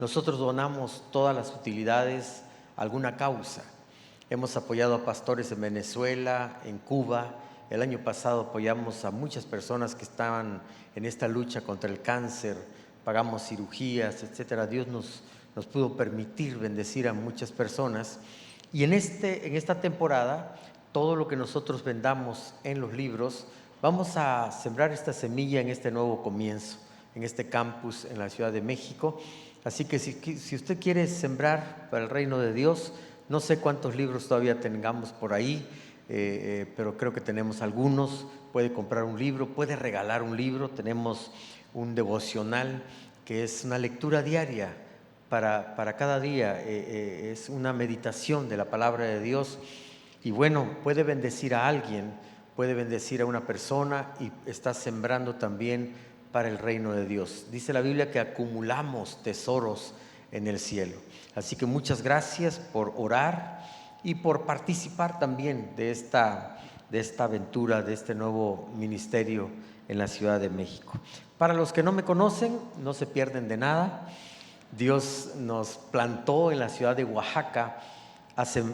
Nosotros donamos todas las utilidades a alguna causa. Hemos apoyado a pastores en Venezuela, en Cuba. El año pasado apoyamos a muchas personas que estaban en esta lucha contra el cáncer, pagamos cirugías, etcétera. Dios nos pudo permitir bendecir a muchas personas. Y en esta temporada, todo lo que nosotros vendamos en los libros, vamos a sembrar esta semilla en este nuevo comienzo, en este campus en la Ciudad de México. Así que si usted quiere sembrar para el reino de Dios, no sé cuántos libros todavía tengamos por ahí, pero creo que tenemos algunos. Puede comprar un libro, puede regalar un libro. Tenemos un devocional que es una lectura diaria para cada día, es una meditación de la palabra de Dios. Y bueno, puede bendecir a alguien, puede bendecir a una persona y está sembrando también para el reino de Dios. Dice la Biblia que acumulamos tesoros en el cielo. Así que muchas gracias por orar y por participar también de esta aventura, de este nuevo ministerio en la Ciudad de México. Para los que no me conocen, no se pierden de nada. Dios nos plantó en la ciudad de Oaxaca hace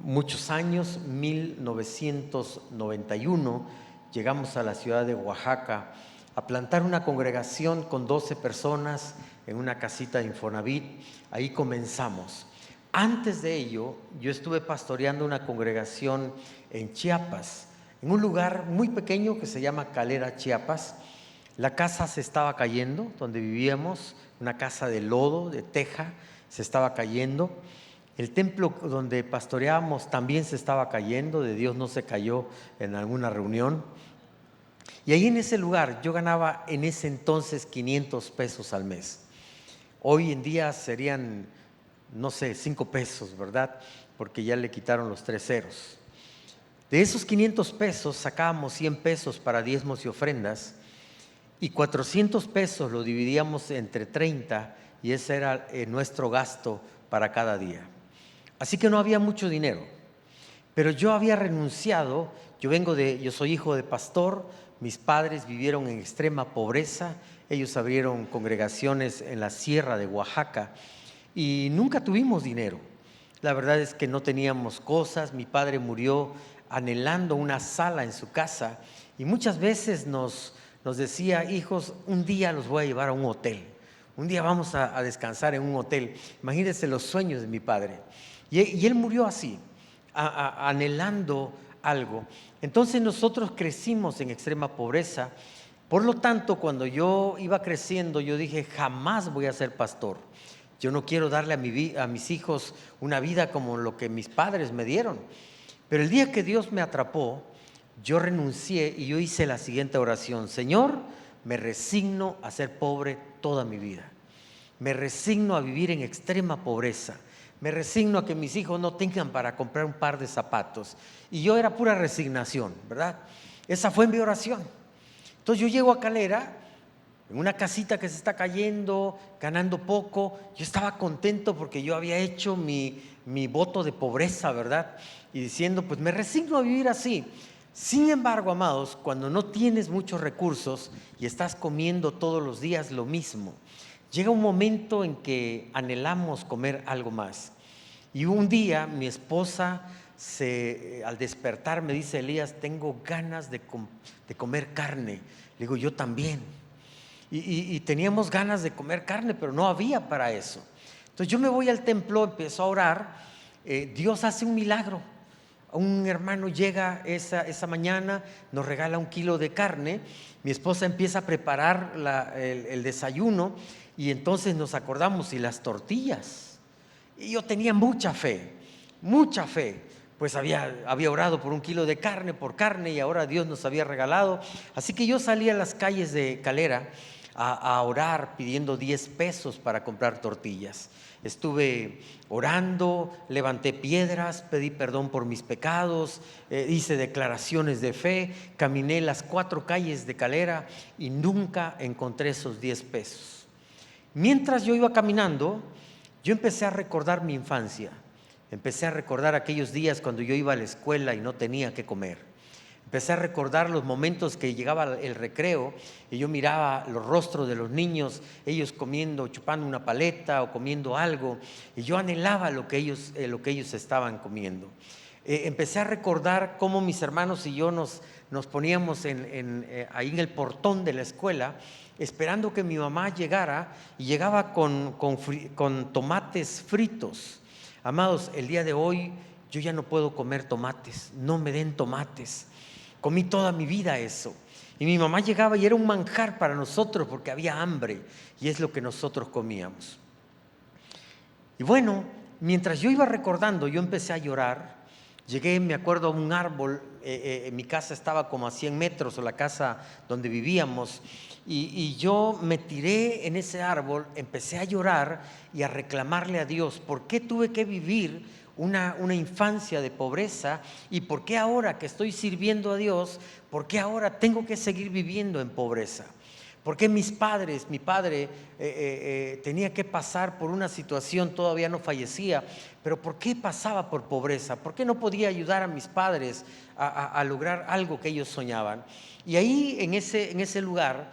muchos años, 1991. Llegamos a la ciudad de Oaxaca a plantar una congregación con 12 personas en una casita de Infonavit. Ahí comenzamos. Antes de ello, yo estuve pastoreando una congregación en Chiapas, en un lugar muy pequeño que se llama Calera, Chiapas. La casa se estaba cayendo, donde vivíamos, una casa de lodo, de teja, se estaba cayendo. El templo donde pastoreábamos también se estaba cayendo, de Dios no se cayó en alguna reunión. Y ahí en ese lugar yo ganaba en ese entonces 500 pesos al mes. Hoy en día serían, no sé, 5 pesos, ¿verdad? Porque ya le quitaron los 3 ceros. De esos 500 pesos sacábamos 100 pesos para diezmos y ofrendas y 400 pesos lo dividíamos entre 30 y ese era nuestro gasto para cada día. Así que no había mucho dinero, pero yo había renunciado. Yo soy hijo de pastor. Mis padres vivieron en extrema pobreza. Ellos abrieron congregaciones en la sierra de Oaxaca y nunca tuvimos dinero. La verdad es que no teníamos cosas. Mi padre murió anhelando una sala en su casa y muchas veces nos decía: hijos, un día los voy a llevar a un hotel, un día vamos a descansar en un hotel. Imagínense los sueños de mi padre. Y él murió así, anhelando algo. Entonces nosotros crecimos en extrema pobreza. Por lo tanto, cuando yo iba creciendo, yo dije: jamás voy a ser pastor. Yo no quiero darle a mis hijos una vida como lo que mis padres me dieron. Pero el día que Dios me atrapó, yo renuncié y yo hice la siguiente oración: Señor, me resigno a ser pobre toda mi vida. Me resigno a vivir en extrema pobreza. Me resigno a que mis hijos no tengan para comprar un par de zapatos. Y yo era pura resignación, ¿verdad? Esa fue mi oración. Entonces yo llego a Calera, en una casita que se está cayendo, ganando poco. Yo estaba contento porque yo había hecho mi voto de pobreza, ¿verdad? Y diciendo: pues me resigno a vivir así. Sin embargo, amados, cuando no tienes muchos recursos y estás comiendo todos los días lo mismo, llega un momento en que anhelamos comer algo más. Y un día mi esposa, al despertar, me dice: Elías, tengo ganas de comer carne. Le digo: yo también. Y teníamos ganas de comer carne, pero no había para eso. Entonces yo me voy al templo, empiezo a orar. Dios hace un milagro. Un hermano llega esa mañana, nos regala 1 kilo de carne. Mi esposa empieza a preparar el desayuno y entonces nos acordamos: y las tortillas. Y yo tenía mucha fe, pues había orado por 1 kilo de carne, y ahora Dios nos había regalado. Así que yo salí a las calles de Calera a orar pidiendo 10 pesos para comprar tortillas. Estuve orando, levanté piedras, pedí perdón por mis pecados, hice declaraciones de fe, caminé las 4 calles de Calera y nunca encontré esos 10 pesos. Mientras yo iba caminando, yo empecé a recordar mi infancia, empecé a recordar aquellos días cuando yo iba a la escuela y no tenía que comer. Empecé a recordar los momentos que llegaba el recreo y yo miraba los rostros de los niños, ellos comiendo, chupando una paleta o comiendo algo, y yo anhelaba lo que ellos estaban comiendo. Empecé a recordar cómo mis hermanos y yo nos poníamos ahí en el portón de la escuela, esperando que mi mamá llegara, y llegaba con tomates fritos. Amados, el día de hoy yo ya no puedo comer tomates, no me den tomates. Comí toda mi vida eso. Y mi mamá llegaba y era un manjar para nosotros porque había hambre y es lo que nosotros comíamos. Y bueno, mientras yo iba recordando, yo empecé a llorar. Llegué, me acuerdo, a un árbol. Mi casa estaba como a 100 metros, o la casa donde vivíamos. Y yo me tiré en ese árbol, empecé a llorar y a reclamarle a Dios por qué tuve que vivir una infancia de pobreza, y por qué ahora que estoy sirviendo a Dios, por qué ahora tengo que seguir viviendo en pobreza. ¿Por qué mi padre tenía que pasar por una situación, todavía no fallecía, pero por qué pasaba por pobreza? ¿Por qué no podía ayudar a mis padres a lograr algo que ellos soñaban? Y ahí en ese lugar,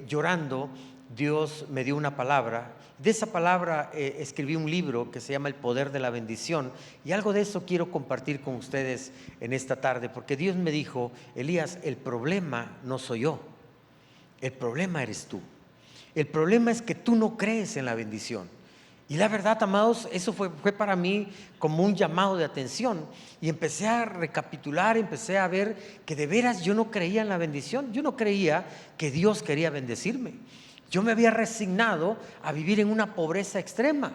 llorando, Dios me dio una palabra. De esa palabra escribí un libro que se llama El Poder de la Bendición, y algo de eso quiero compartir con ustedes en esta tarde, porque Dios me dijo: Elías, el problema no soy yo, el problema eres tú. El problema es que tú no crees en la bendición. Y la verdad, amados, eso fue para mí como un llamado de atención, y empecé a recapitular, empecé a ver que de veras yo no creía en la bendición. Yo no creía que Dios quería bendecirme. Yo me había resignado a vivir en una pobreza extrema.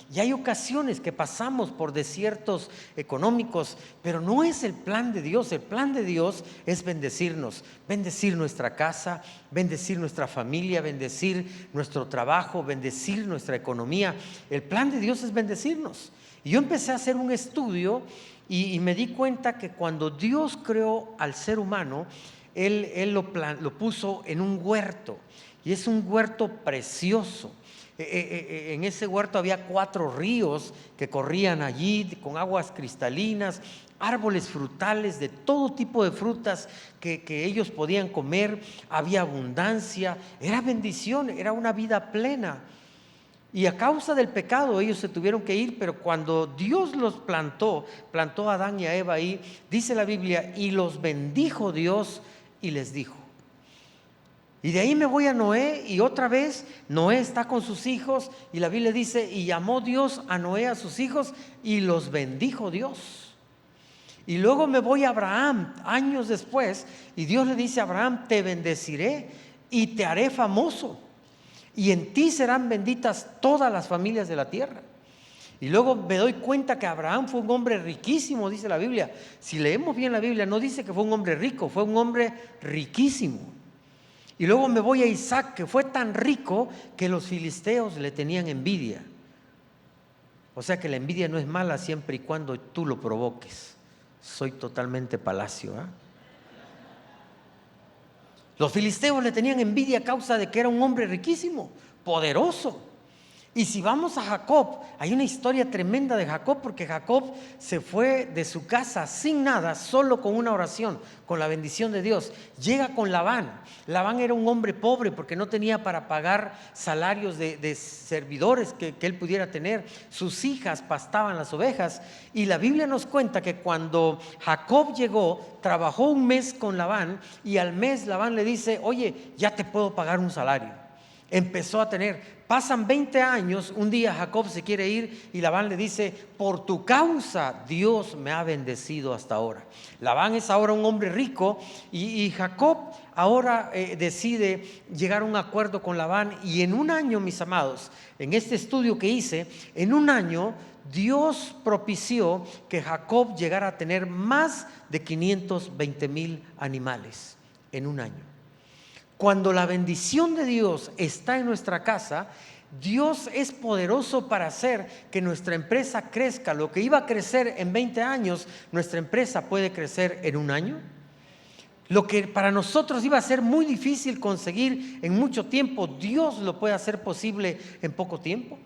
Y hay ocasiones que pasamos por desiertos económicos, pero no es el plan de Dios. El plan de Dios es bendecirnos, bendecir nuestra casa, bendecir nuestra familia, bendecir nuestro trabajo, bendecir nuestra economía. El plan de Dios es bendecirnos. Y yo empecé a hacer un estudio y me di cuenta que cuando Dios creó al ser humano, Él lo puso en un huerto. Y es un huerto precioso. En ese huerto había 4 ríos que corrían allí con aguas cristalinas, árboles frutales de todo tipo de frutas que ellos podían comer. Había abundancia, era bendición, era una vida plena. Y a causa del pecado ellos se tuvieron que ir, pero cuando Dios los plantó a Adán y a Eva ahí, dice la Biblia, y los bendijo Dios y les dijo. Y de ahí me voy a Noé, y otra vez Noé está con sus hijos, y la Biblia dice: y llamó Dios a Noé a sus hijos y los bendijo Dios. Y luego me voy a Abraham años después, y Dios le dice a Abraham: te bendeciré y te haré famoso, y en ti serán benditas todas las familias de la tierra. Y luego me doy cuenta que Abraham fue un hombre riquísimo, dice la Biblia. Si leemos bien la Biblia, no dice que fue un hombre rico, fue un hombre riquísimo. Y luego me voy a Isaac, que fue tan rico que los filisteos le tenían envidia. O sea que la envidia no es mala siempre y cuando tú lo provoques. Soy totalmente Palacio, ¿eh? Los filisteos le tenían envidia a causa de que era un hombre riquísimo, poderoso. Y si vamos a Jacob, hay una historia tremenda de Jacob, porque Jacob se fue de su casa sin nada, solo con una oración, con la bendición de Dios. Llega con Labán. Labán era un hombre pobre porque no tenía para pagar salarios de servidores que él pudiera tener. Sus hijas pastaban las ovejas, y la Biblia nos cuenta que cuando Jacob llegó, trabajó un mes con Labán, y al mes Labán le dice: oye, ya te puedo pagar un salario. Empezó a tener. Pasan 20 años, un día Jacob se quiere ir y Labán le dice: por tu causa Dios me ha bendecido hasta ahora. Labán es ahora un hombre rico, y Jacob ahora decide llegar a un acuerdo con Labán, y en un año, mis amados, en este estudio que hice, en un año Dios propició que Jacob llegara a tener más de 520,000 animales en un año. Cuando la bendición de Dios está en nuestra casa, Dios es poderoso para hacer que nuestra empresa crezca. Lo que iba a crecer en 20 años, nuestra empresa puede crecer en un año. Lo que para nosotros iba a ser muy difícil conseguir en mucho tiempo, Dios lo puede hacer posible en poco tiempo.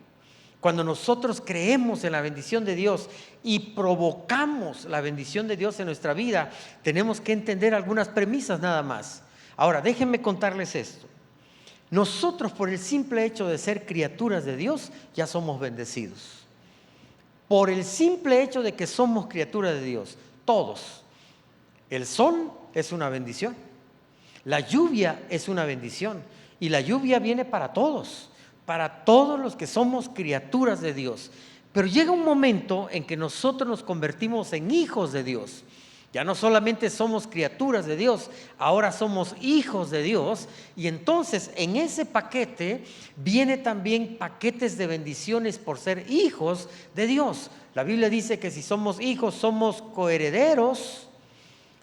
Cuando nosotros creemos en la bendición de Dios y provocamos la bendición de Dios en nuestra vida, tenemos que entender algunas premisas nada más. Ahora, déjenme contarles esto. Nosotros, por el simple hecho de ser criaturas de Dios, ya somos bendecidos. Por el simple hecho de que somos criaturas de Dios, todos. El sol es una bendición. La lluvia es una bendición. Y la lluvia viene para todos los que somos criaturas de Dios. Pero llega un momento en que nosotros nos convertimos en hijos de Dios. Ya no solamente somos criaturas de Dios, ahora somos hijos de Dios. Y entonces en ese paquete viene también paquetes de bendiciones por ser hijos de Dios. La Biblia dice que si somos hijos, somos coherederos.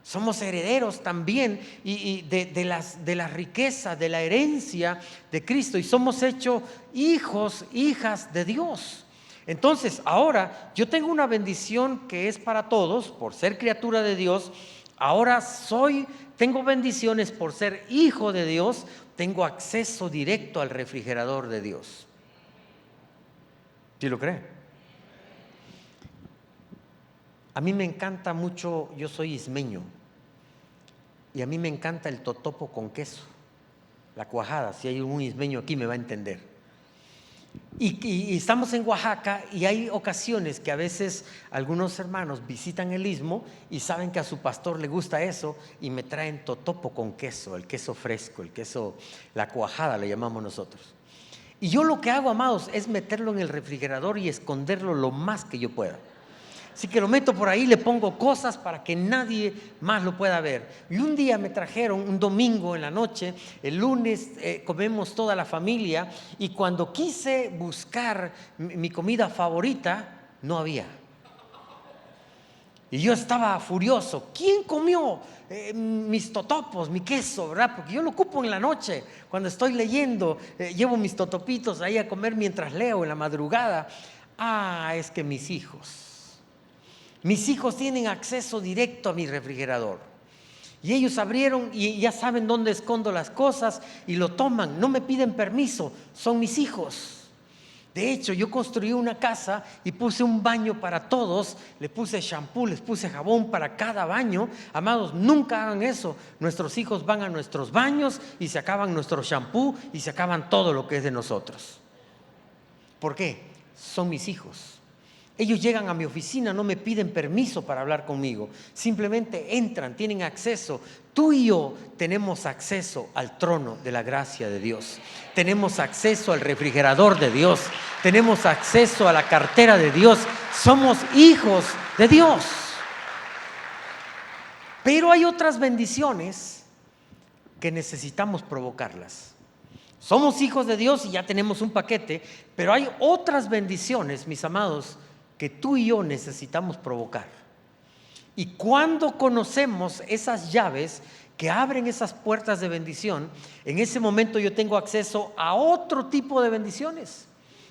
Somos herederos también y de la riqueza, de la herencia de Cristo. Y somos hechos hijos, hijas de Dios. Entonces, ahora yo tengo una bendición que es para todos, por ser criatura de Dios. Ahora tengo bendiciones por ser hijo de Dios. Tengo acceso directo al refrigerador de Dios. ¿Sí lo cree? A mí me encanta mucho, yo soy ismeño, y a mí me encanta el totopo con queso, la cuajada. Si hay un ismeño aquí me va a entender. Y estamos en Oaxaca y hay ocasiones que a veces algunos hermanos visitan el istmo y saben que a su pastor le gusta eso y me traen totopo con queso, el queso fresco, el queso, la cuajada le llamamos nosotros. Y yo lo que hago, amados, es meterlo en el refrigerador y esconderlo lo más que yo pueda. Así que lo meto por ahí, le pongo cosas para que nadie más lo pueda ver. Y un día me trajeron, un domingo en la noche, el lunes comemos toda la familia, y cuando quise buscar mi comida favorita, no había. Y yo estaba furioso. ¿Quién comió mis totopos, mi queso, verdad? Porque yo lo ocupo en la noche, cuando estoy leyendo, llevo mis totopitos ahí a comer mientras leo en la madrugada. Es que mis hijos tienen acceso directo a mi refrigerador. Y ellos abrieron y ya saben dónde escondo las cosas y lo toman. No me piden permiso, son mis hijos. De hecho, yo construí una casa y puse un baño para todos. Le puse shampoo, les puse jabón para cada baño. Amados, nunca hagan eso. Nuestros hijos van a nuestros baños y se acaban nuestro shampoo y se acaban todo lo que es de nosotros. ¿Por qué? Son mis hijos. Ellos llegan a mi oficina, no me piden permiso para hablar conmigo, simplemente entran, tienen acceso. Tú y yo tenemos acceso al trono de la gracia de Dios, tenemos acceso al refrigerador de Dios, tenemos acceso a la cartera de Dios, somos hijos de Dios. Pero hay otras bendiciones que necesitamos provocarlas. Somos hijos de Dios y ya tenemos un paquete, pero hay otras bendiciones, mis amados, que tú y yo necesitamos provocar. Y cuando conocemos esas llaves que abren esas puertas de bendición, en ese momento yo tengo acceso a otro tipo de bendiciones.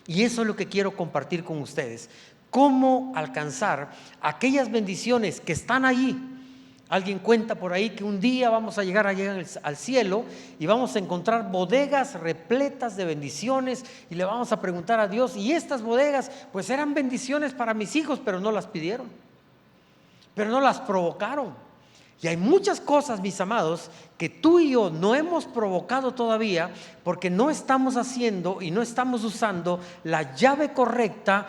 Y eso es lo que quiero compartir con ustedes. Cómo alcanzar aquellas bendiciones que están allí. Alguien cuenta por ahí que un día vamos a llegar al cielo y vamos a encontrar bodegas repletas de bendiciones y le vamos a preguntar a Dios, y estas bodegas pues eran bendiciones para mis hijos, pero no las pidieron, pero no las provocaron. Y hay muchas cosas, mis amados, que tú y yo no hemos provocado todavía porque no estamos haciendo y no estamos usando la llave correcta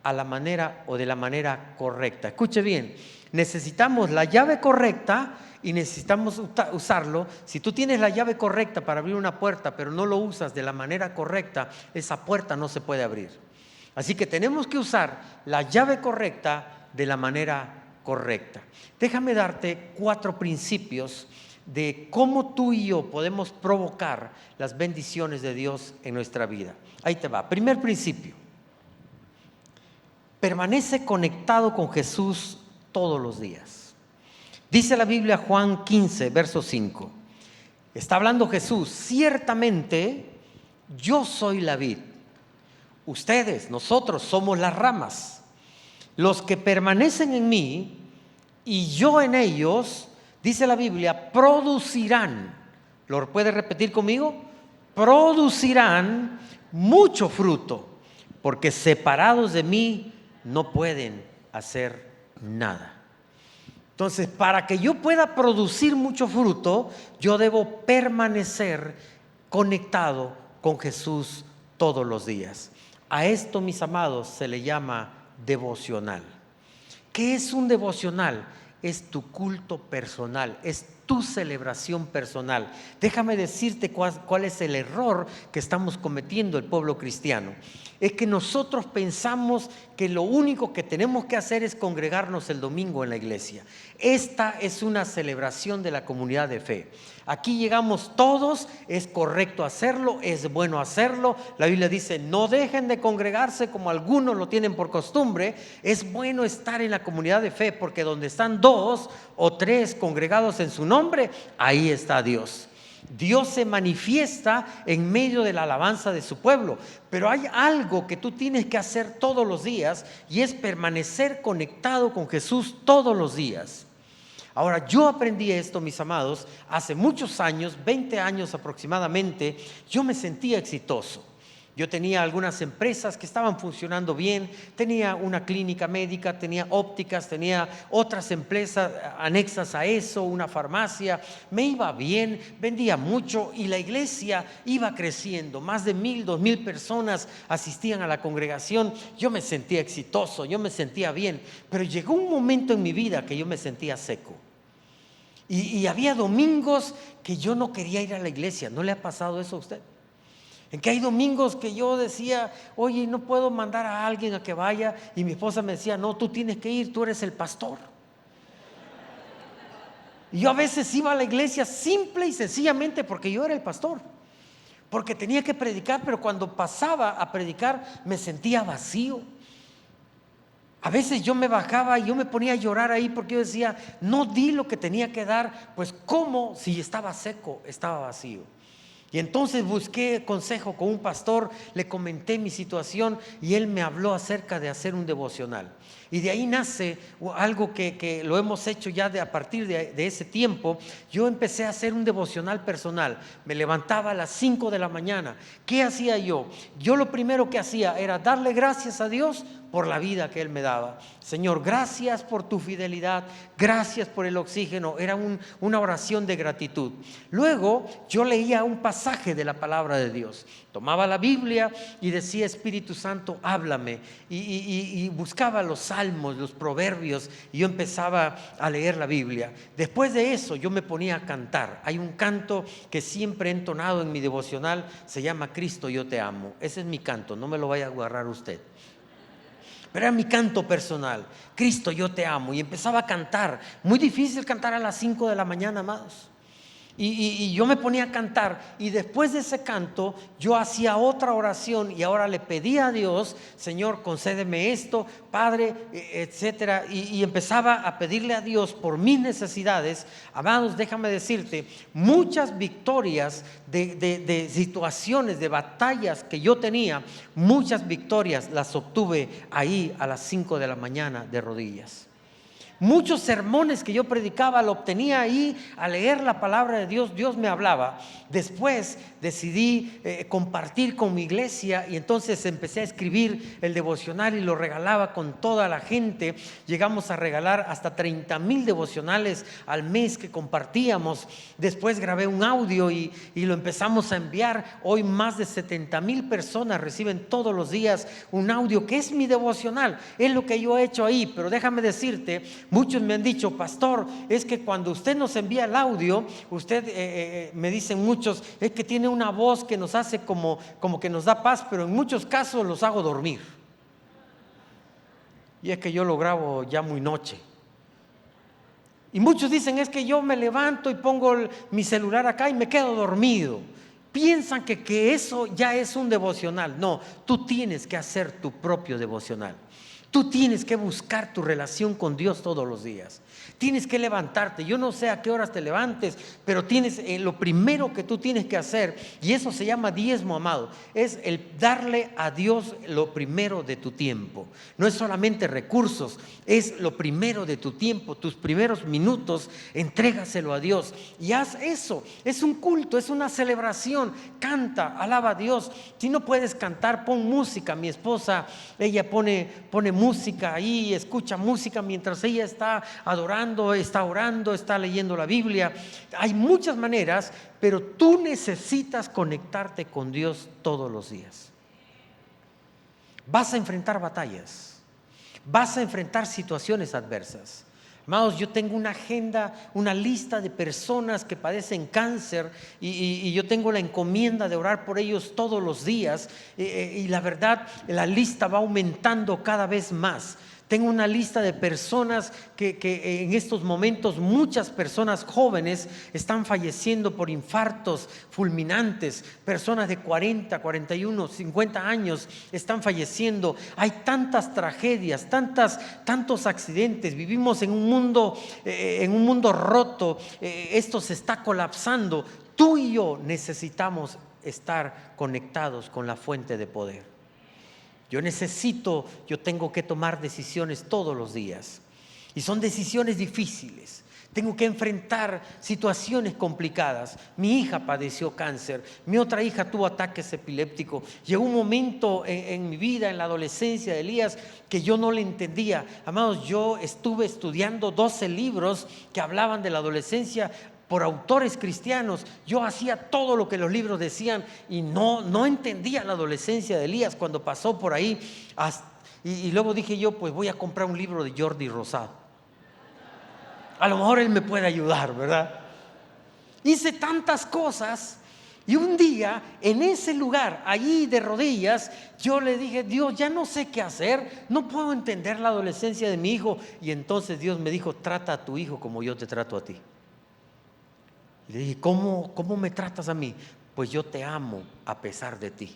a la manera o de la manera correcta. Escuche bien. Necesitamos la llave correcta y necesitamos usarlo. Si tú tienes la llave correcta para abrir una puerta, pero no lo usas de la manera correcta, esa puerta no se puede abrir. Así que tenemos que usar la llave correcta de la manera correcta. Déjame darte 4 principios de cómo tú y yo podemos provocar las bendiciones de Dios en nuestra vida. Ahí te va. Primer principio. Permanece conectado con Jesús todos los días. Dice la Biblia, Juan 15, verso 5. Está hablando Jesús: ciertamente yo soy la vid, ustedes, nosotros somos las ramas. Los que permanecen en mí y yo en ellos, dice la Biblia, producirán. ¿Lo puede repetir conmigo? Producirán mucho fruto, porque separados de mí no pueden hacer nada. Entonces, para que yo pueda producir mucho fruto, yo debo permanecer conectado con Jesús todos los días. A esto, mis amados, se le llama devocional. ¿Qué es un devocional? Es tu culto personal, es tu celebración personal. Déjame decirte cuál es el error que estamos cometiendo el pueblo cristiano. Es que nosotros pensamos que lo único que tenemos que hacer es congregarnos el domingo en la iglesia. Esta es una celebración de la comunidad de fe. Aquí llegamos todos, es correcto hacerlo, es bueno hacerlo. La Biblia dice, no dejen de congregarse como algunos lo tienen por costumbre. Es bueno estar en la comunidad de fe, porque donde están 2 o 3 congregados en su nombre, ahí está Dios. Dios se manifiesta en medio de la alabanza de su pueblo, pero hay algo que tú tienes que hacer todos los días, y es permanecer conectado con Jesús todos los días. Ahora, yo aprendí esto, mis amados, hace muchos años, 20 años aproximadamente. Yo me sentía exitoso. Yo tenía algunas empresas que estaban funcionando bien, tenía una clínica médica, tenía ópticas, tenía otras empresas anexas a eso, una farmacia. Me iba bien, vendía mucho y la iglesia iba creciendo. Más de 1,000, 2,000 personas asistían a la congregación. Yo me sentía exitoso, yo me sentía bien, pero llegó un momento en mi vida que yo me sentía seco. Y había domingos que yo no quería ir a la iglesia. ¿No le ha pasado eso a usted? En que hay domingos que yo decía, oye, no puedo mandar a alguien a que vaya, y mi esposa me decía, no, tú tienes que ir, tú eres el pastor. Y yo a veces iba a la iglesia simple y sencillamente porque yo era el pastor, porque tenía que predicar, pero cuando pasaba a predicar me sentía vacío. A veces yo me bajaba y yo me ponía a llorar ahí, porque yo decía, no di lo que tenía que dar. Pues ¿cómo? Si estaba seco, estaba vacío. Y entonces busqué consejo con un pastor, le comenté mi situación y él me habló acerca de hacer un devocional. Y de ahí nace algo que lo hemos hecho ya a partir de ese tiempo. Yo empecé a hacer un devocional personal. Me levantaba a las 5 de la mañana. ¿Qué hacía yo? Yo lo primero que hacía era darle gracias a Dios por la vida que Él me daba. Señor, gracias por tu fidelidad, gracias por el oxígeno. Era una oración de gratitud. Luego yo leía un pasaje de la palabra de Dios. Tomaba la Biblia y decía, Espíritu Santo, háblame. Y buscaba los salmos, los proverbios, y yo empezaba a leer la Biblia. Después de eso yo me ponía a cantar. Hay un canto que siempre he entonado en mi devocional, se llama Cristo, yo te amo. Ese es mi canto, no me lo vaya a agarrar usted. Pero era mi canto personal, Cristo, yo te amo. Y empezaba a cantar. Muy difícil cantar a las 5 de la mañana, amados. Y yo me ponía a cantar, y después de ese canto yo hacía otra oración, y ahora le pedía a Dios, Señor, concédeme esto, Padre, etcétera, y empezaba a pedirle a Dios por mis necesidades. Amados, déjame decirte, muchas victorias de situaciones, de batallas que yo tenía, muchas victorias las obtuve ahí a las 5 de la mañana de rodillas. Muchos sermones que yo predicaba lo obtenía ahí, a leer la palabra de Dios. Dios me hablaba. Después decidí compartir con mi iglesia, y entonces empecé a escribir el devocional y lo regalaba con toda la gente. Llegamos a regalar hasta 30,000 devocionales al mes que compartíamos. Después grabé un audio y lo empezamos a enviar. Hoy más de 70,000 personas reciben todos los días un audio que es mi devocional. Es lo que yo he hecho ahí. Pero déjame decirte, muchos me han dicho, pastor, es que cuando usted nos envía el audio, usted, me dicen muchos, es que tiene una voz que nos hace como que nos da paz, pero en muchos casos los hago dormir. Y es que yo lo grabo ya muy noche. Y muchos dicen, es que yo me levanto y pongo mi celular acá y me quedo dormido. Piensan que eso ya es un devocional. No, tú tienes que hacer tu propio devocional. Tú tienes que buscar tu relación con Dios todos los días. Tienes que levantarte. Yo no sé a qué horas te levantes, pero tienes lo primero que tú tienes que hacer, y eso se llama diezmo, amado, es el darle a Dios lo primero de tu tiempo. No es solamente recursos, es lo primero de tu tiempo. Tus primeros minutos, entrégaselo a Dios y haz eso. Es un culto, es una celebración. Canta, alaba a Dios. Si no puedes cantar, pon música. Mi esposa, ella pone música ahí, escucha música mientras ella está adorando, está orando, está leyendo la Biblia. Hay muchas maneras, pero tú necesitas conectarte con Dios todos los días. Vas a enfrentar batallas, vas a enfrentar situaciones adversas. Amados, yo tengo una agenda, una lista de personas que padecen cáncer y yo tengo la encomienda de orar por ellos todos los días, y la verdad, la lista va aumentando cada vez más. Tengo una lista de personas que en estos momentos, muchas personas jóvenes están falleciendo por infartos fulminantes. Personas de 40, 41, 50 años están falleciendo. Hay tantas tragedias, tantos accidentes. Vivimos en un mundo roto. Esto se está colapsando. Tú y yo necesitamos estar conectados con la fuente de poder. Yo tengo que tomar decisiones todos los días, y son decisiones difíciles. Tengo que enfrentar situaciones complicadas. Mi hija padeció cáncer, mi otra hija tuvo ataques epilépticos. Llegó un momento en mi vida, en la adolescencia de Elías, que yo no le entendía. Amados, yo estuve estudiando 12 libros que hablaban de la adolescencia por autores cristianos. Yo hacía todo lo que los libros decían y no entendía la adolescencia de Elías cuando pasó por ahí. Y luego dije yo, pues voy a comprar un libro de Jordi Rosado. A lo mejor él me puede ayudar, ¿verdad? Hice tantas cosas, y un día en ese lugar, allí de rodillas, yo le dije: Dios, ya no sé qué hacer, no puedo entender la adolescencia de mi hijo. Y entonces Dios me dijo: trata a tu hijo como yo te trato a ti. Y le dije: ¿Cómo me tratas a mí? Pues yo te amo a pesar de ti.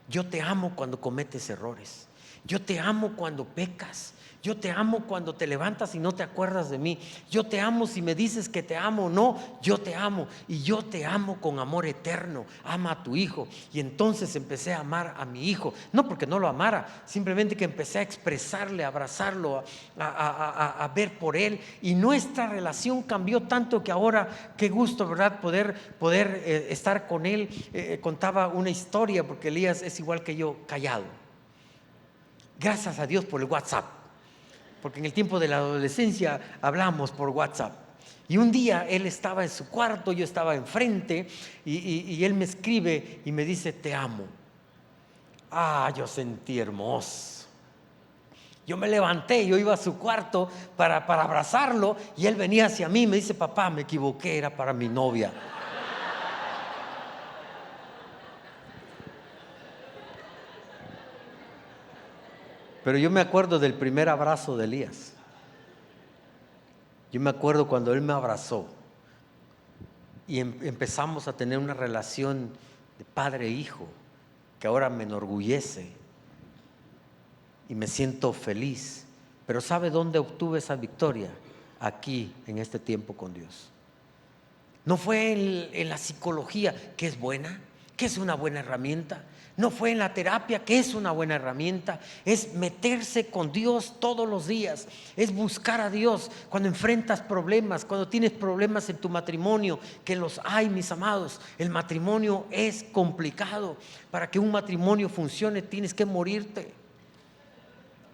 Yo te amo cuando cometes errores. Yo te amo cuando pecas. Yo te amo cuando te levantas y no te acuerdas de mí. Yo te amo si me dices que te amo o no. Yo te amo, y yo te amo con amor eterno. Ama a tu hijo. Y entonces empecé a amar a mi hijo, no porque no lo amara, simplemente que empecé a expresarle, a abrazarlo, a ver por él, y nuestra relación cambió tanto que ahora, qué gusto, ¿verdad?, poder estar con él. Contaba una historia, porque Elías es igual que yo, callado. Gracias a Dios por el WhatsApp, porque en el tiempo de la adolescencia hablamos por WhatsApp. Y un día él estaba en su cuarto, yo estaba enfrente, y él me escribe y me dice: te amo. Yo sentí hermoso. Yo me levanté, yo iba a su cuarto para abrazarlo, y él venía hacia mí y me dice: papá, me equivoqué, era para mi novia. Pero yo me acuerdo del primer abrazo de Elías. Yo me acuerdo cuando él me abrazó y empezamos a tener una relación de padre e hijo que ahora me enorgullece y me siento feliz. Pero ¿sabe dónde obtuve esa victoria? Aquí, en este tiempo con Dios. No fue en la psicología, que es buena, que es una buena herramienta. No fue en la terapia, que es una buena herramienta. Es meterse con Dios todos los días. Es buscar a Dios cuando enfrentas problemas, cuando tienes problemas en tu matrimonio, que los hay, mis amados. El matrimonio es complicado. Para que un matrimonio funcione tienes que morirte.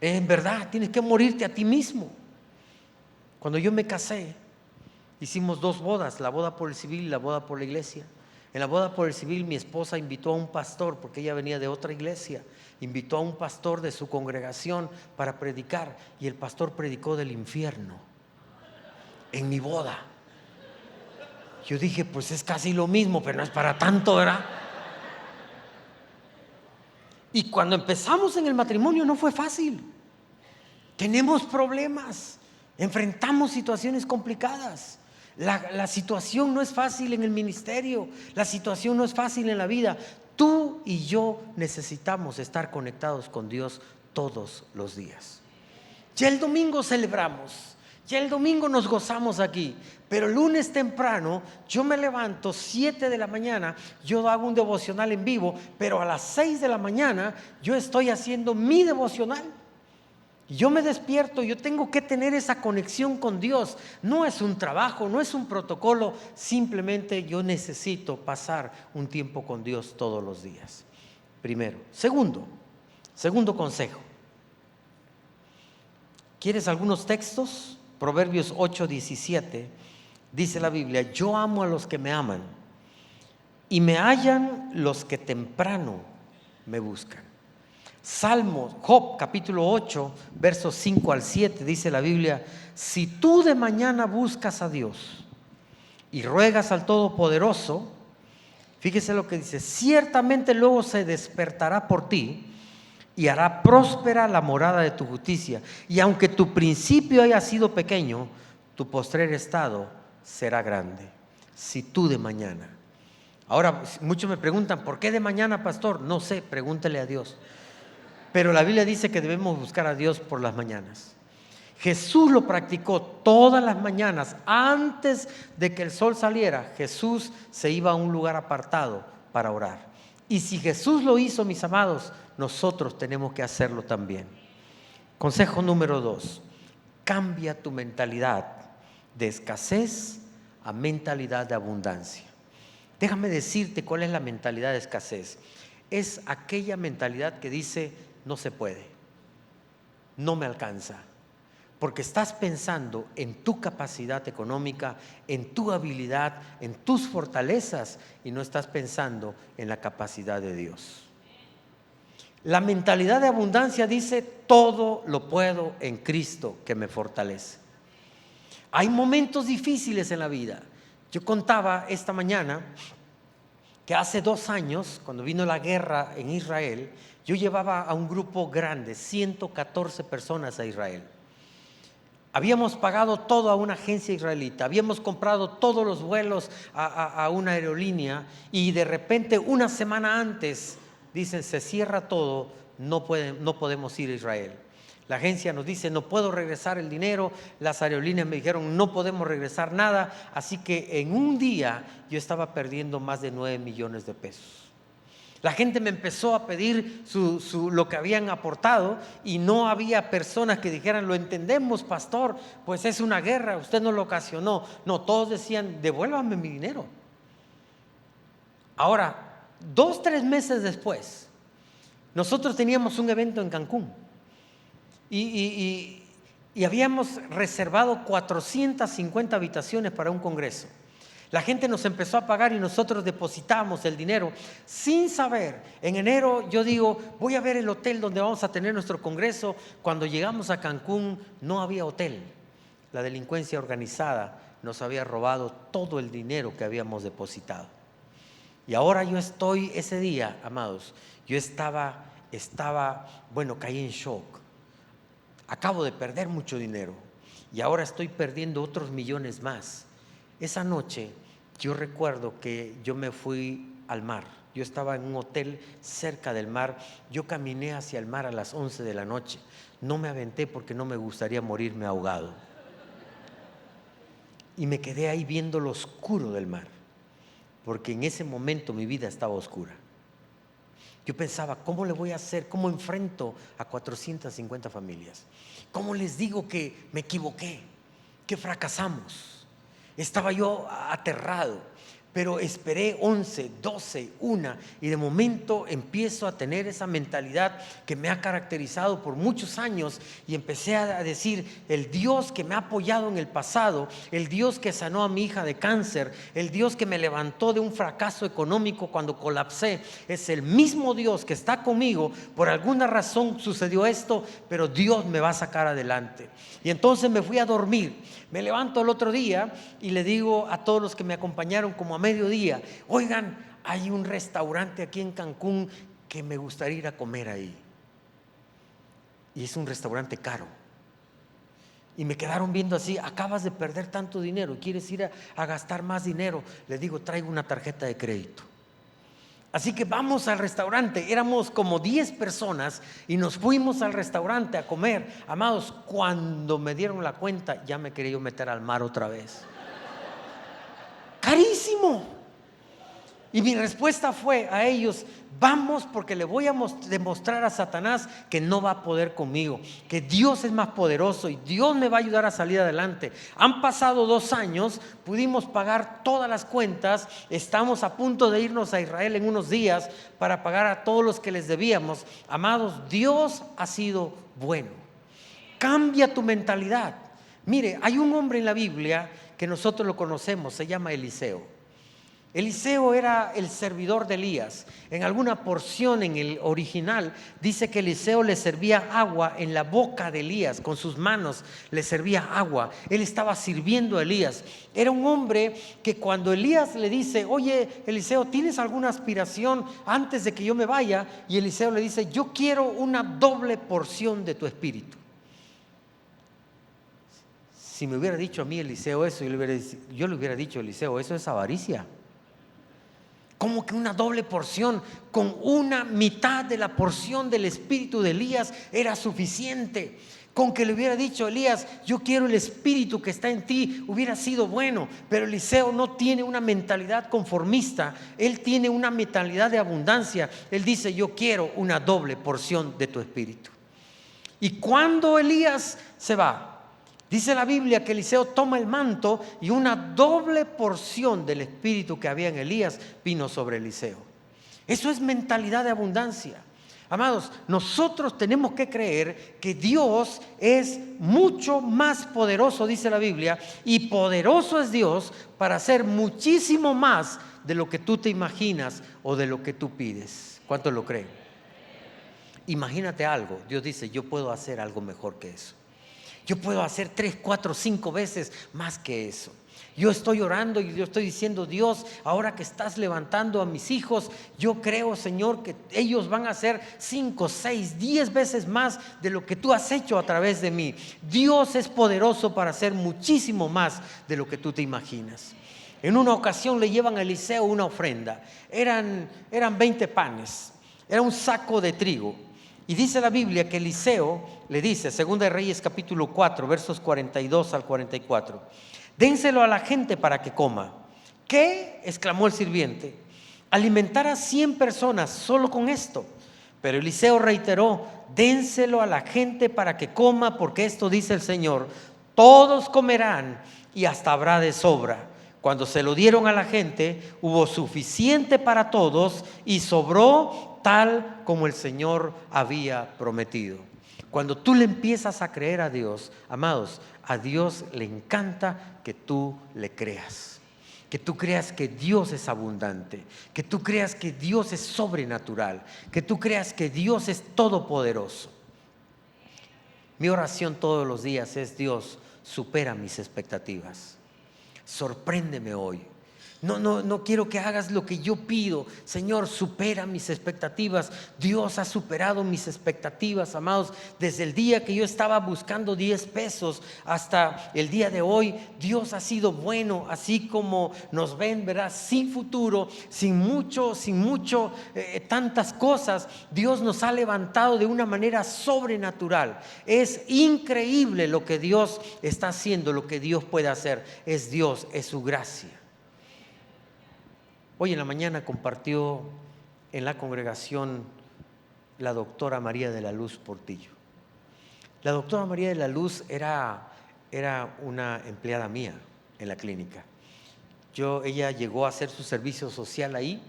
En verdad, tienes que morirte a ti mismo. Cuando yo me casé, hicimos 2 bodas, la boda por el civil y la boda por la iglesia. En la boda por el civil, mi esposa invitó a un pastor, porque ella venía de otra iglesia. Invitó a un pastor de su congregación para predicar, y el pastor predicó del infierno en mi boda. Yo dije: pues es casi lo mismo, pero no es para tanto, ¿verdad? Y cuando empezamos en el matrimonio no fue fácil. Tenemos problemas, enfrentamos situaciones complicadas. La situación no es fácil en el ministerio, la situación no es fácil en la vida. Tú y yo necesitamos estar conectados con Dios todos los días. Ya el domingo celebramos, ya el domingo nos gozamos aquí, pero el lunes temprano yo me levanto 7 de la mañana, yo hago un devocional en vivo, pero a las 6 de la mañana yo estoy haciendo mi devocional. Yo me despierto, yo tengo que tener esa conexión con Dios. No es un trabajo, no es un protocolo, simplemente yo necesito pasar un tiempo con Dios todos los días. Primero. Segundo consejo. ¿Quieres algunos textos? Proverbios 8:17 dice la Biblia: yo amo a los que me aman y me hallan los que temprano me buscan. Salmos, Job capítulo 8, versos 5 al 7 dice la Biblia: si tú de mañana buscas a Dios y ruegas al Todopoderoso, fíjese lo que dice, ciertamente luego se despertará por ti y hará próspera la morada de tu justicia. Y aunque tu principio haya sido pequeño, tu postrer estado será grande. Si tú de mañana. Ahora, muchos me preguntan, ¿por qué de mañana, pastor? No sé, pregúntele a Dios. Pero la Biblia dice que debemos buscar a Dios por las mañanas. Jesús lo practicó todas las mañanas. Antes de que el sol saliera, Jesús se iba a un lugar apartado para orar. Y si Jesús lo hizo, mis amados, nosotros tenemos que hacerlo también. Consejo número 2. Cambia tu mentalidad de escasez a mentalidad de abundancia. Déjame decirte cuál es la mentalidad de escasez. Es aquella mentalidad que dice: no se puede, no me alcanza, porque estás pensando en tu capacidad económica, en tu habilidad, en tus fortalezas, y no estás pensando en la capacidad de Dios. La mentalidad de abundancia dice: todo lo puedo en Cristo que me fortalece. Hay momentos difíciles en la vida. Yo contaba esta mañana que hace 2 años, cuando vino la guerra en Israel, yo llevaba a un grupo grande, 114 personas a Israel. Habíamos pagado todo a una agencia israelita, habíamos comprado todos los vuelos a una aerolínea, y de repente, una semana antes, dicen: se cierra todo, no podemos ir a Israel. La agencia nos dice: no puedo regresar el dinero. Las aerolíneas me dijeron: no podemos regresar nada. Así que en un día yo estaba perdiendo más de 9 millones de pesos. La gente me empezó a pedir lo que habían aportado, y no había personas que dijeran: lo entendemos, pastor, pues es una guerra, usted no lo ocasionó. No, todos decían: devuélvame mi dinero. Ahora, 2-3 meses después, nosotros teníamos un evento en Cancún y habíamos reservado 450 habitaciones para un congreso. La gente nos empezó a pagar y nosotros depositamos el dinero sin saber. En enero yo digo: voy a ver el hotel donde vamos a tener nuestro congreso. Cuando llegamos a Cancún no había hotel. La delincuencia organizada nos había robado todo el dinero que habíamos depositado. Y ahora yo estoy, ese día, amados, yo estaba, caí en shock. Acabo de perder mucho dinero y ahora estoy perdiendo otros millones más. Esa noche yo recuerdo que yo me fui al mar. Yo estaba en un hotel cerca del mar. Yo caminé hacia el mar a las 11 de la noche. No me aventé porque no me gustaría morirme ahogado. Y me quedé ahí viendo lo oscuro del mar, porque en ese momento mi vida estaba oscura. Yo pensaba: ¿cómo le voy a hacer? ¿Cómo enfrento a 450 familias? ¿Cómo les digo que me equivoqué, que fracasamos? Estaba yo aterrado, pero esperé 11, 12, 1, y de momento empiezo a tener esa mentalidad que me ha caracterizado por muchos años, y empecé a decir: el Dios que me ha apoyado en el pasado, el Dios que sanó a mi hija de cáncer, el Dios que me levantó de un fracaso económico cuando colapsé, es el mismo Dios que está conmigo. Por alguna razón sucedió esto, pero Dios me va a sacar adelante. Y entonces me fui a dormir. Me levanto el otro día y le digo a todos los que me acompañaron, como a mediodía: oigan, hay un restaurante aquí en Cancún que me gustaría ir a comer ahí. Y es un restaurante caro. Y me quedaron viendo así: acabas de perder tanto dinero, ¿quieres ir a gastar más dinero? Les digo: traigo una tarjeta de crédito. Así que vamos al restaurante. Éramos como 10 personas y nos fuimos al restaurante a comer. Amados, cuando me dieron la cuenta, ya me quería yo meter al mar otra vez. Carísimo. Y mi respuesta fue a ellos: vamos, porque le voy a demostrar a Satanás que no va a poder conmigo, que Dios es más poderoso y Dios me va a ayudar a salir adelante. Han pasado 2 años, pudimos pagar todas las cuentas, estamos a punto de irnos a Israel en unos días para pagar a todos los que les debíamos. Amados, Dios ha sido bueno. Cambia tu mentalidad. Mire, hay un hombre en la Biblia que nosotros lo conocemos, se llama Eliseo. Eliseo era el servidor de Elías. En alguna porción en el original dice que Eliseo le servía agua en la boca de Elías, con sus manos le servía agua. Él estaba sirviendo a Elías. Era un hombre que cuando Elías le dice: oye, Eliseo, ¿tienes alguna aspiración antes de que yo me vaya? Y Eliseo le dice: yo quiero una doble porción de tu espíritu. Si me hubiera dicho a mí Eliseo eso, yo le hubiera dicho: Eliseo, eso es avaricia. Como que una doble porción, con una mitad de la porción del espíritu de Elías era suficiente. Con que le hubiera dicho Elías: yo quiero el espíritu que está en ti, hubiera sido bueno. Pero Eliseo no tiene una mentalidad conformista, él tiene una mentalidad de abundancia. Él dice: yo quiero una doble porción de tu espíritu. Y cuando Elías se va, dice la Biblia que Eliseo toma el manto y una doble porción del espíritu que había en Elías vino sobre Eliseo. Eso es mentalidad de abundancia. Amados, nosotros tenemos que creer que Dios es mucho más poderoso, dice la Biblia, y poderoso es Dios para hacer muchísimo más de lo que tú te imaginas o de lo que tú pides. ¿Cuántos lo creen? Imagínate algo. Dios dice: yo puedo hacer algo mejor que eso. Yo puedo hacer 3, 4, 5 veces más que eso. Yo estoy orando y yo estoy diciendo: Dios, ahora que estás levantando a mis hijos, yo creo, Señor, que ellos van a hacer 5, 6, 10 veces más de lo que tú has hecho a través de mí. Dios es poderoso para hacer muchísimo más de lo que tú te imaginas. En una ocasión le llevan a Eliseo una ofrenda. Eran 20 panes, era un saco de trigo. Y dice la Biblia que Eliseo le dice, 2 Reyes capítulo 4, versos 42 al 44: dénselo a la gente para que coma. ¿Qué?, exclamó el sirviente, alimentar a 100 personas solo con esto. Pero Eliseo reiteró: dénselo a la gente para que coma, porque esto dice el Señor: todos comerán y hasta habrá de sobra. Cuando se lo dieron a la gente, hubo suficiente para todos y sobró tal como el Señor había prometido. Cuando tú le empiezas a creer a Dios, amados, a Dios le encanta que tú le creas. Que tú creas que Dios es abundante, que tú creas que Dios es sobrenatural, que tú creas que Dios es todopoderoso. Mi oración todos los días es: Dios, supera mis expectativas. Sorpréndeme hoy. No quiero que hagas lo que yo pido. Señor, supera mis expectativas. Dios ha superado mis expectativas, amados. Desde el día que yo estaba buscando 10 pesos hasta el día de hoy, Dios ha sido bueno. Así como nos ven, ¿verdad?, sin futuro, sin mucho, tantas cosas, Dios nos ha levantado de una manera sobrenatural. Es increíble lo que Dios está haciendo, lo que Dios puede hacer. Es Dios, es su gracia. Hoy en la mañana compartió en la congregación la doctora María de la Luz Portillo. La doctora María de la Luz era una empleada mía en la clínica. Ella llegó a hacer su servicio social ahí,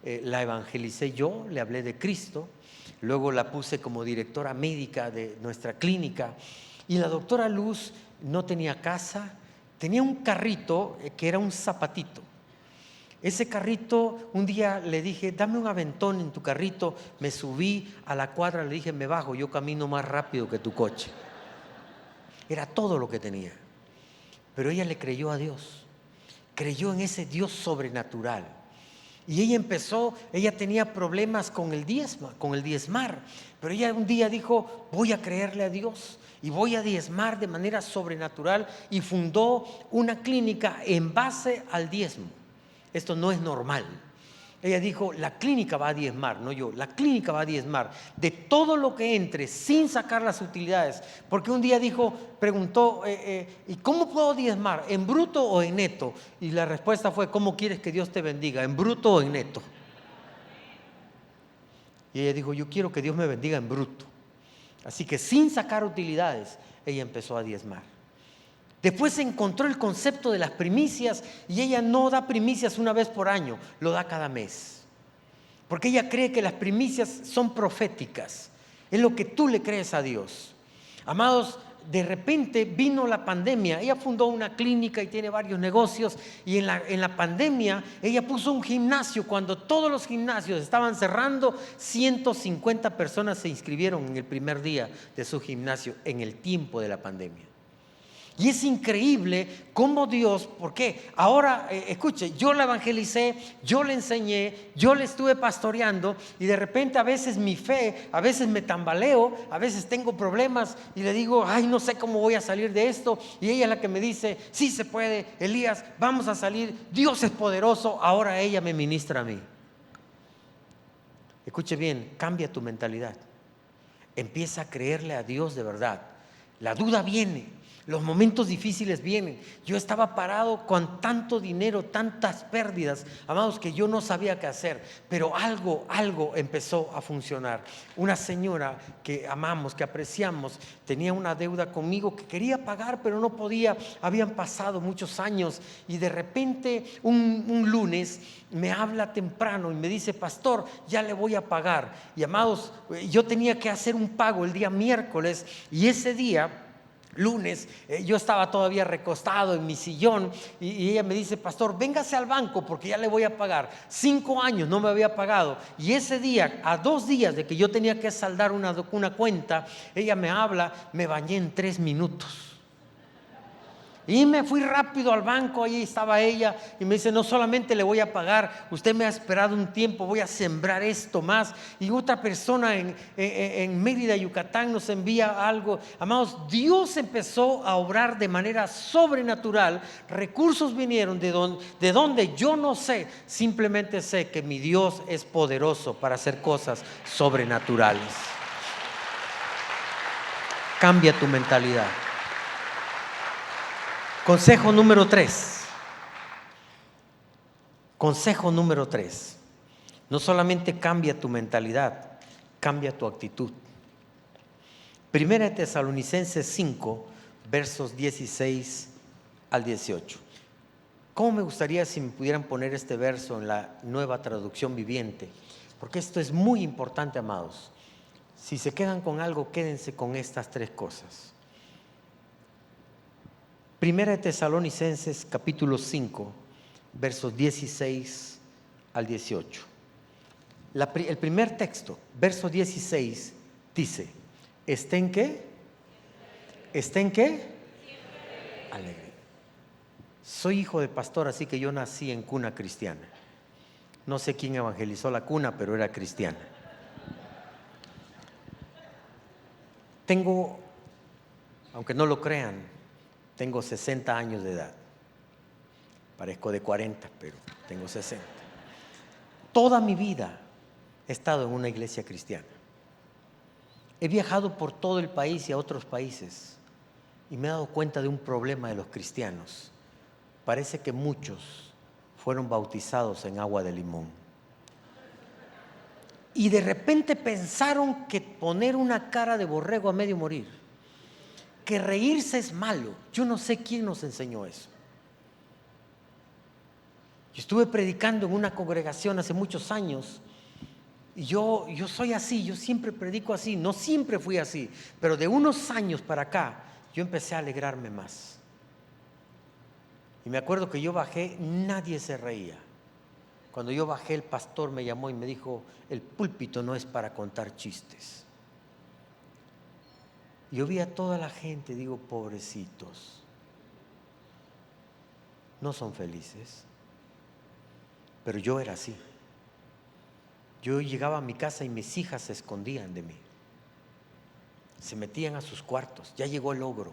la evangelicé yo, le hablé de Cristo, luego la puse como directora médica de nuestra clínica. Y la doctora Luz no tenía casa, tenía un carrito que era un zapatito. Ese carrito, un día le dije: dame un aventón en tu carrito. Me subí a la cuadra, le dije: me bajo, yo camino más rápido que tu coche. Era todo lo que tenía. Pero ella le creyó a Dios, creyó en ese Dios sobrenatural. Y ella tenía problemas con el diezmar, pero ella un día dijo: voy a creerle a Dios y voy a diezmar de manera sobrenatural, y fundó una clínica en base al diezmo. Esto no es normal. Ella dijo, la clínica va a diezmar, no yo, la clínica va a diezmar de todo lo que entre sin sacar las utilidades. Porque un día preguntó, ¿y cómo puedo diezmar? ¿En bruto o en neto? Y la respuesta fue, ¿cómo quieres que Dios te bendiga? ¿En bruto o en neto? Y ella dijo, yo quiero que Dios me bendiga en bruto. Así que sin sacar utilidades, ella empezó a diezmar. Después se encontró el concepto de las primicias y ella no da primicias una vez por año, lo da cada mes. Porque ella cree que las primicias son proféticas, es lo que tú le crees a Dios. Amados, de repente vino la pandemia, ella fundó una clínica y tiene varios negocios y en la pandemia ella puso un gimnasio. Cuando todos los gimnasios estaban cerrando, 150 personas se inscribieron en el primer día de su gimnasio en el tiempo de la pandemia. Y es increíble cómo Dios, porque ahora, escuche, yo la evangelicé, yo le enseñé, yo le estuve pastoreando y de repente a veces mi fe, a veces me tambaleo, a veces tengo problemas y le digo, ay, no sé cómo voy a salir de esto. Y ella es la que me dice, sí se puede, Elías, vamos a salir, Dios es poderoso. Ahora ella me ministra a mí. Escuche bien, cambia tu mentalidad. Empieza a creerle a Dios de verdad. La duda viene. Los momentos difíciles vienen. Yo estaba parado con tanto dinero, tantas pérdidas, amados, que yo no sabía qué hacer. Pero algo empezó a funcionar. Una señora que amamos, que apreciamos, tenía una deuda conmigo que quería pagar, pero no podía. Habían pasado muchos años y de repente un lunes me habla temprano y me dice, pastor, ya le voy a pagar. Y amados, yo tenía que hacer un pago el día miércoles y ese día lunes, yo estaba todavía recostado en mi sillón y ella me dice, pastor, véngase al banco porque ya le voy a pagar. 5 años no me había pagado y ese día, a 2 días de que yo tenía que saldar una cuenta, ella me habla, me bañé en 3 minutos. Y me fui rápido al banco, ahí estaba ella y me dice, no solamente le voy a pagar, usted me ha esperado un tiempo, voy a sembrar esto más. Y otra persona en Mérida, Yucatán, nos envía algo. Amados, Dios empezó a obrar de manera sobrenatural. Recursos vinieron de donde yo no sé, simplemente sé que mi Dios es poderoso para hacer cosas sobrenaturales. Cambia tu mentalidad. Consejo número 3. Consejo número 3. No solamente cambia tu mentalidad, cambia tu actitud. Primera de Tesalonicenses 5, versos 16 al 18. ¿Cómo me gustaría si me pudieran poner este verso en la Nueva Traducción Viviente? Porque esto es muy importante, amados. Si se quedan con algo, quédense con estas 3 cosas. Primera de Tesalonicenses capítulo 5, versos 16 al 18. El primer texto, verso 16, dice, ¿estén qué? ¿Estén qué? Alegre. Soy hijo de pastor, así que yo nací en cuna cristiana. No sé quién evangelizó la cuna, pero era cristiana. Tengo, aunque no lo crean, tengo 60 años de edad. Parezco de 40, pero tengo 60. Toda mi vida he estado en una iglesia cristiana. He viajado por todo el país y a otros países y me he dado cuenta de un problema de los cristianos. Parece que muchos fueron bautizados en agua de limón. Y de repente pensaron que poner una cara de borrego a medio morir, que reírse es malo. Yo no sé quién nos enseñó eso. Yo estuve predicando en una congregación hace muchos años y yo soy así, yo siempre predico así, no siempre fui así, pero de unos años para acá yo empecé a alegrarme más. Y me acuerdo que yo bajé, nadie se reía. Cuando yo bajé, el pastor me llamó y me dijo, el púlpito no es para contar chistes. Yo vi a toda la gente, digo, pobrecitos, no son felices. Pero yo era así. Yo llegaba a mi casa y mis hijas se escondían de mí. Se metían a sus cuartos. Ya llegó el ogro,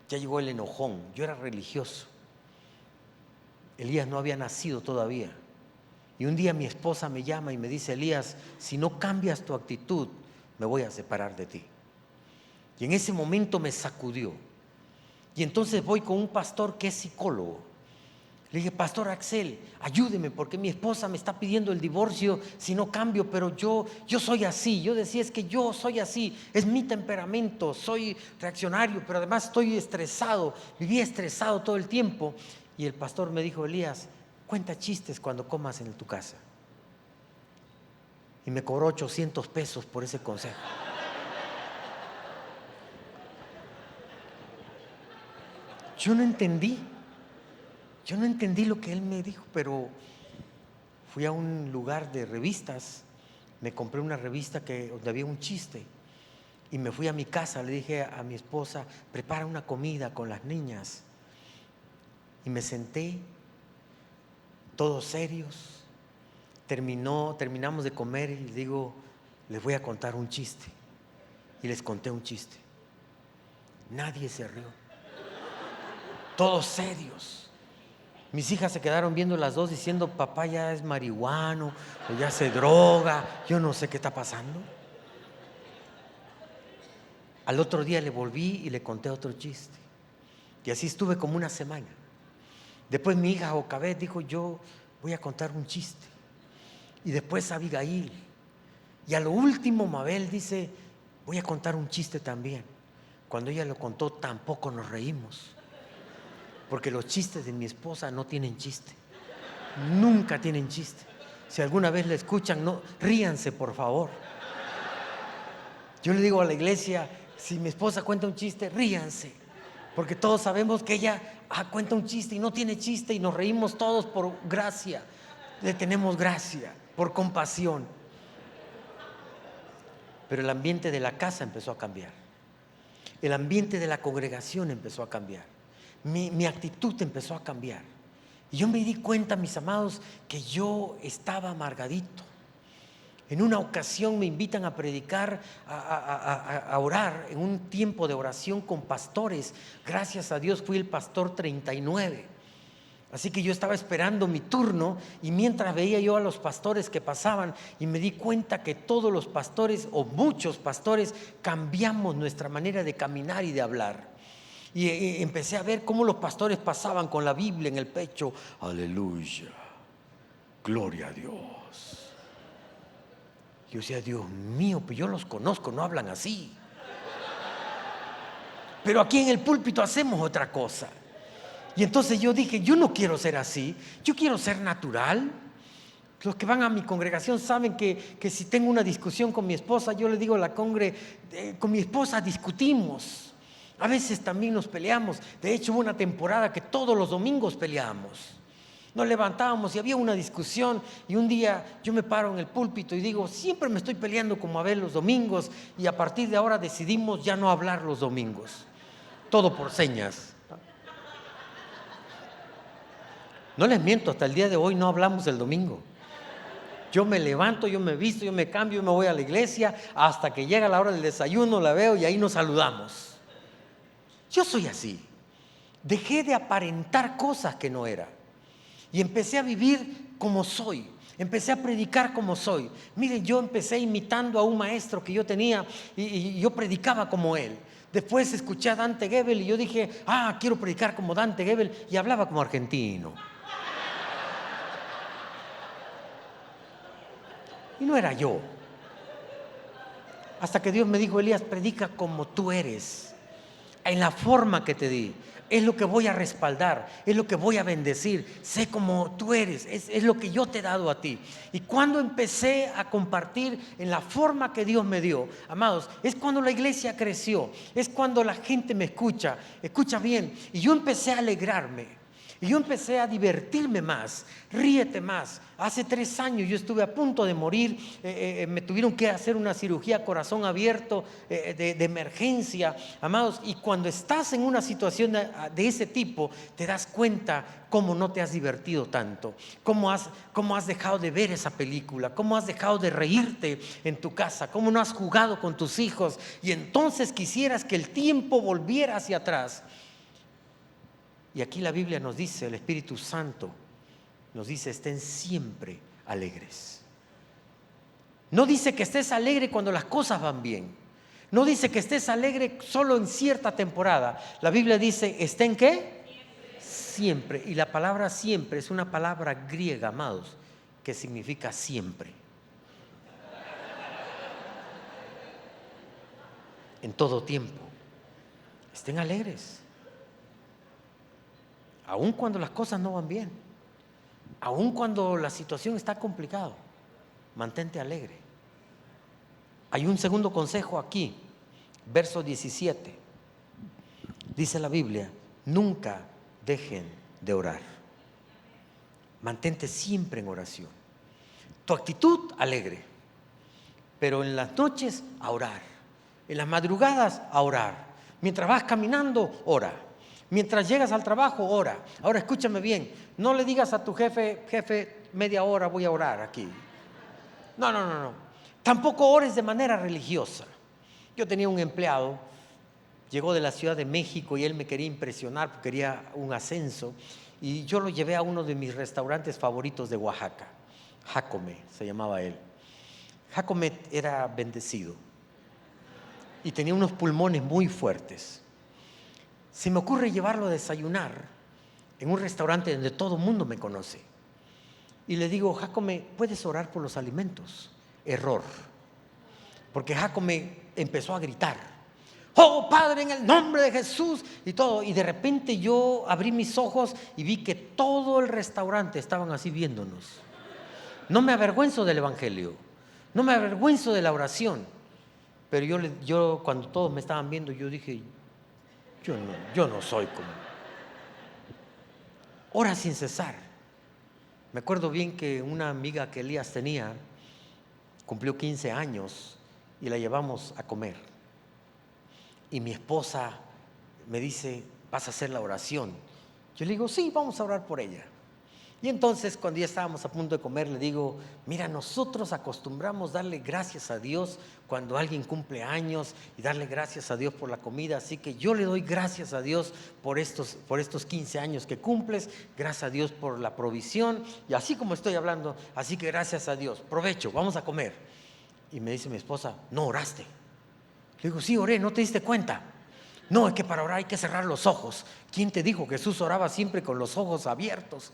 ya llegó el enojón. Yo era religioso. Elías no había nacido todavía. Y un día mi esposa me llama y me dice: Elías, si no cambias tu actitud, me voy a separar de ti. Y en ese momento me sacudió. Y entonces voy con un pastor que es psicólogo. Le dije: Pastor Axel, ayúdeme porque mi esposa me está pidiendo el divorcio si no cambio, pero yo soy así. Yo decía: es que yo soy así, es mi temperamento, soy reaccionario, pero además estoy estresado, vivía estresado todo el tiempo. Y el pastor me dijo: Elías, cuenta chistes cuando comas en tu casa. Y me cobró 800 pesos por ese consejo. Yo no entendí lo que él me dijo, pero fui a un lugar de revistas, me compré una revista donde había un chiste y me fui a mi casa. Le dije a mi esposa: prepara una comida con las niñas. Y me senté, todos serios. Terminamos de comer y le digo: les voy a contar un chiste. Y les conté un chiste. Nadie se rió, todos serios. Mis hijas se quedaron viendo las dos diciendo: papá ya es marihuano, o ya se droga, yo no sé qué está pasando. Al otro día le volví y le conté otro chiste. Y así estuve como una semana. Después mi hija Jocabet dijo: yo voy a contar un chiste. Y después Abigail. Y a lo último Mabel dice: voy a contar un chiste también. Cuando ella lo contó, tampoco nos reímos. Porque los chistes de mi esposa no tienen chiste. Nunca tienen chiste. Si alguna vez la escuchan, no, ríanse por favor. Yo le digo a la iglesia: si mi esposa cuenta un chiste, ríanse. Porque todos sabemos que ella cuenta un chiste y no tiene chiste, y nos reímos todos por gracia. Le tenemos gracia, por compasión. Pero el ambiente de la casa empezó a cambiar. El ambiente de la congregación empezó a cambiar. Mi actitud empezó a cambiar. Y yo me di cuenta, mis amados, que yo estaba amargadito. En una ocasión me invitan a predicar, a orar en un tiempo de oración con pastores. Gracias a Dios fui el pastor 39. Así que yo estaba esperando mi turno, y mientras veía yo a los pastores que pasaban, y me di cuenta que todos los pastores, o muchos pastores, cambiamos nuestra manera de caminar y de hablar. Y empecé a ver cómo los pastores pasaban con la Biblia en el pecho. Aleluya, gloria a Dios. Yo decía: Dios mío, pues yo los conozco, no hablan así. Pero aquí en el púlpito hacemos otra cosa. Y entonces yo dije: yo no quiero ser así, yo quiero ser natural. Los que van a mi congregación saben que si tengo una discusión con mi esposa, yo le digo a la congre: con mi esposa discutimos. A veces también nos peleamos. De hecho, hubo una temporada que todos los domingos peleábamos. Nos levantábamos y había una discusión, y un día yo me paro en el púlpito y digo: siempre me estoy peleando con Mabel los domingos, y a partir de ahora decidimos ya no hablar los domingos. Todo por señas. No les miento, hasta el día de hoy no hablamos el domingo. Yo me levanto, yo me visto, yo me cambio, yo me voy a la iglesia, hasta que llega la hora del desayuno, la veo y ahí nos saludamos. Yo soy así. Dejé de aparentar cosas que no era y empecé a vivir como soy. Empecé a predicar como soy. Miren, yo empecé imitando a un maestro que yo tenía, y yo predicaba como él. Después escuché a Dante Gebel y yo dije: quiero predicar como Dante Gebel, y hablaba como argentino. Y no era yo. Hasta que Dios me dijo: Elías, predica como tú eres, en la forma que te di. Es lo que voy a respaldar, es lo que voy a bendecir. Sé como tú eres, es lo que yo te he dado a ti. Y cuando empecé a compartir en la forma que Dios me dio, amados, es cuando la iglesia creció, es cuando la gente me escucha bien. Y yo empecé a alegrarme. Y yo empecé a divertirme más, ríete más. Hace 3 años yo estuve a punto de morir, me tuvieron que hacer una cirugía corazón abierto de emergencia, amados. Y cuando estás en una situación de ese tipo, te das cuenta cómo no te has divertido tanto, cómo has dejado de ver esa película, cómo has dejado de reírte en tu casa, cómo no has jugado con tus hijos. Y entonces quisieras que el tiempo volviera hacia atrás. Y aquí la Biblia nos dice, el Espíritu Santo nos dice: estén siempre alegres. No dice que estés alegre cuando las cosas van bien. No dice que estés alegre solo en cierta temporada. La Biblia dice, ¿estén qué? Siempre. Y la palabra siempre es una palabra griega, amados, que significa siempre. En todo tiempo. Estén alegres. Aun cuando las cosas no van bien. Aun cuando la situación está complicada. Mantente alegre. Hay un segundo consejo aquí, verso 17. Dice la Biblia, nunca dejen de orar. Mantente siempre en oración. Tu actitud alegre, pero en las noches a orar. En las madrugadas a orar. Mientras vas caminando, ora. Mientras llegas al trabajo, ora. Ahora escúchame bien, no le digas a tu jefe, media hora voy a orar aquí. No. Tampoco ores de manera religiosa. Yo tenía un empleado, llegó de la Ciudad de México y él me quería impresionar porque quería un ascenso. Y yo lo llevé a uno de mis restaurantes favoritos de Oaxaca, Jacome, se llamaba él. Jacome era bendecido y tenía unos pulmones muy fuertes. Se me ocurre llevarlo a desayunar en un restaurante donde todo el mundo me conoce. Y le digo, Jacome, ¿puedes orar por los alimentos? Error. Porque Jacome empezó a gritar, oh Padre, en el nombre de Jesús, y todo. Y de repente yo abrí mis ojos y vi que todo el restaurante estaban así viéndonos. No me avergüenzo del evangelio, no me avergüenzo de la oración. Pero yo cuando todos me estaban viendo, yo dije, yo no soy como. Ora sin cesar. Me acuerdo bien que una amiga que Elías tenía cumplió 15 años y la llevamos a comer. Y mi esposa me dice, ¿vas a hacer la oración? Yo le digo, sí, vamos a orar por ella. Y entonces cuando ya estábamos a punto de comer, le digo, mira, nosotros acostumbramos darle gracias a Dios cuando alguien cumple años y darle gracias a Dios por la comida. Así que yo le doy gracias a Dios por estos 15 años que cumples, gracias a Dios por la provisión. Y así como estoy hablando, así que gracias a Dios, provecho, vamos a comer. Y me dice mi esposa, no oraste. Le digo, sí, oré, ¿no te diste cuenta? No, es que para orar hay que cerrar los ojos. ¿Quién te dijo que Jesús oraba siempre con los ojos abiertos?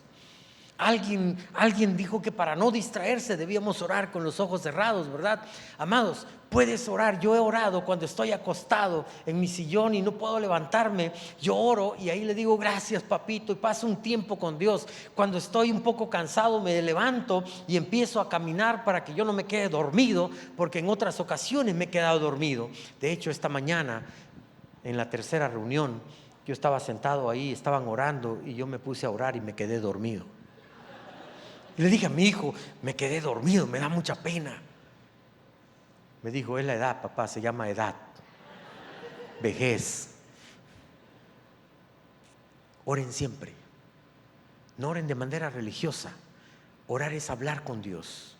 Alguien dijo que para no distraerse debíamos orar con los ojos cerrados, ¿verdad? Amados, puedes orar. Yo he orado cuando estoy acostado en mi sillón y no puedo levantarme. Yo oro y ahí le digo gracias, papito, y paso un tiempo con Dios. Cuando estoy un poco cansado me levanto y empiezo a caminar para que yo no me quede dormido, porque en otras ocasiones me he quedado dormido. De hecho, esta mañana en la tercera reunión yo estaba sentado ahí, estaban orando y yo me puse a orar y me quedé dormido. Y le dije a mi hijo, me quedé dormido, me da mucha pena. Me dijo, es la edad, papá, se llama edad, vejez. Oren siempre, no oren de manera religiosa. Orar es hablar con Dios.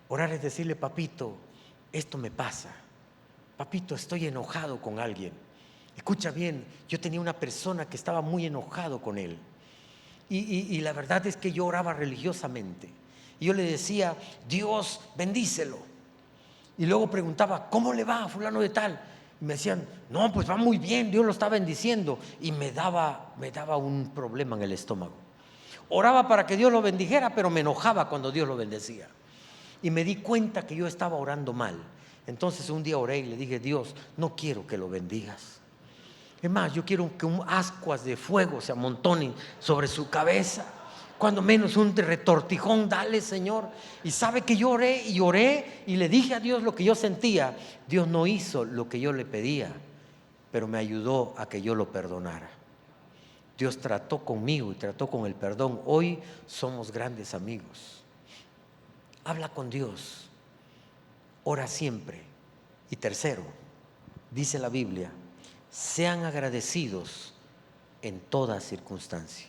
Orar es decirle, papito, esto me pasa. Papito, estoy enojado con alguien. Escucha bien, yo tenía una persona que estaba muy enojado con él. Y la verdad es que yo oraba religiosamente. Y yo le decía, Dios, bendícelo. Y luego preguntaba, ¿cómo le va a fulano de tal? Y me decían, no, pues va muy bien, Dios lo está bendiciendo. Y me daba un problema en el estómago. Oraba para que Dios lo bendijera, pero me enojaba cuando Dios lo bendecía. Y me di cuenta que yo estaba orando mal. Entonces un día oré y le dije, Dios, no quiero que lo bendigas. Es más, yo quiero que ascuas de fuego se amontonen sobre su cabeza. Cuando menos un retortijón, dale, Señor. Y sabe que yo oré y le dije a Dios lo que yo sentía. Dios no hizo lo que yo le pedía, pero me ayudó a que yo lo perdonara. Dios trató conmigo y trató con el perdón. Hoy somos grandes amigos. Habla con Dios. Ora siempre. Y tercero, dice la Biblia, sean agradecidos en toda circunstancia,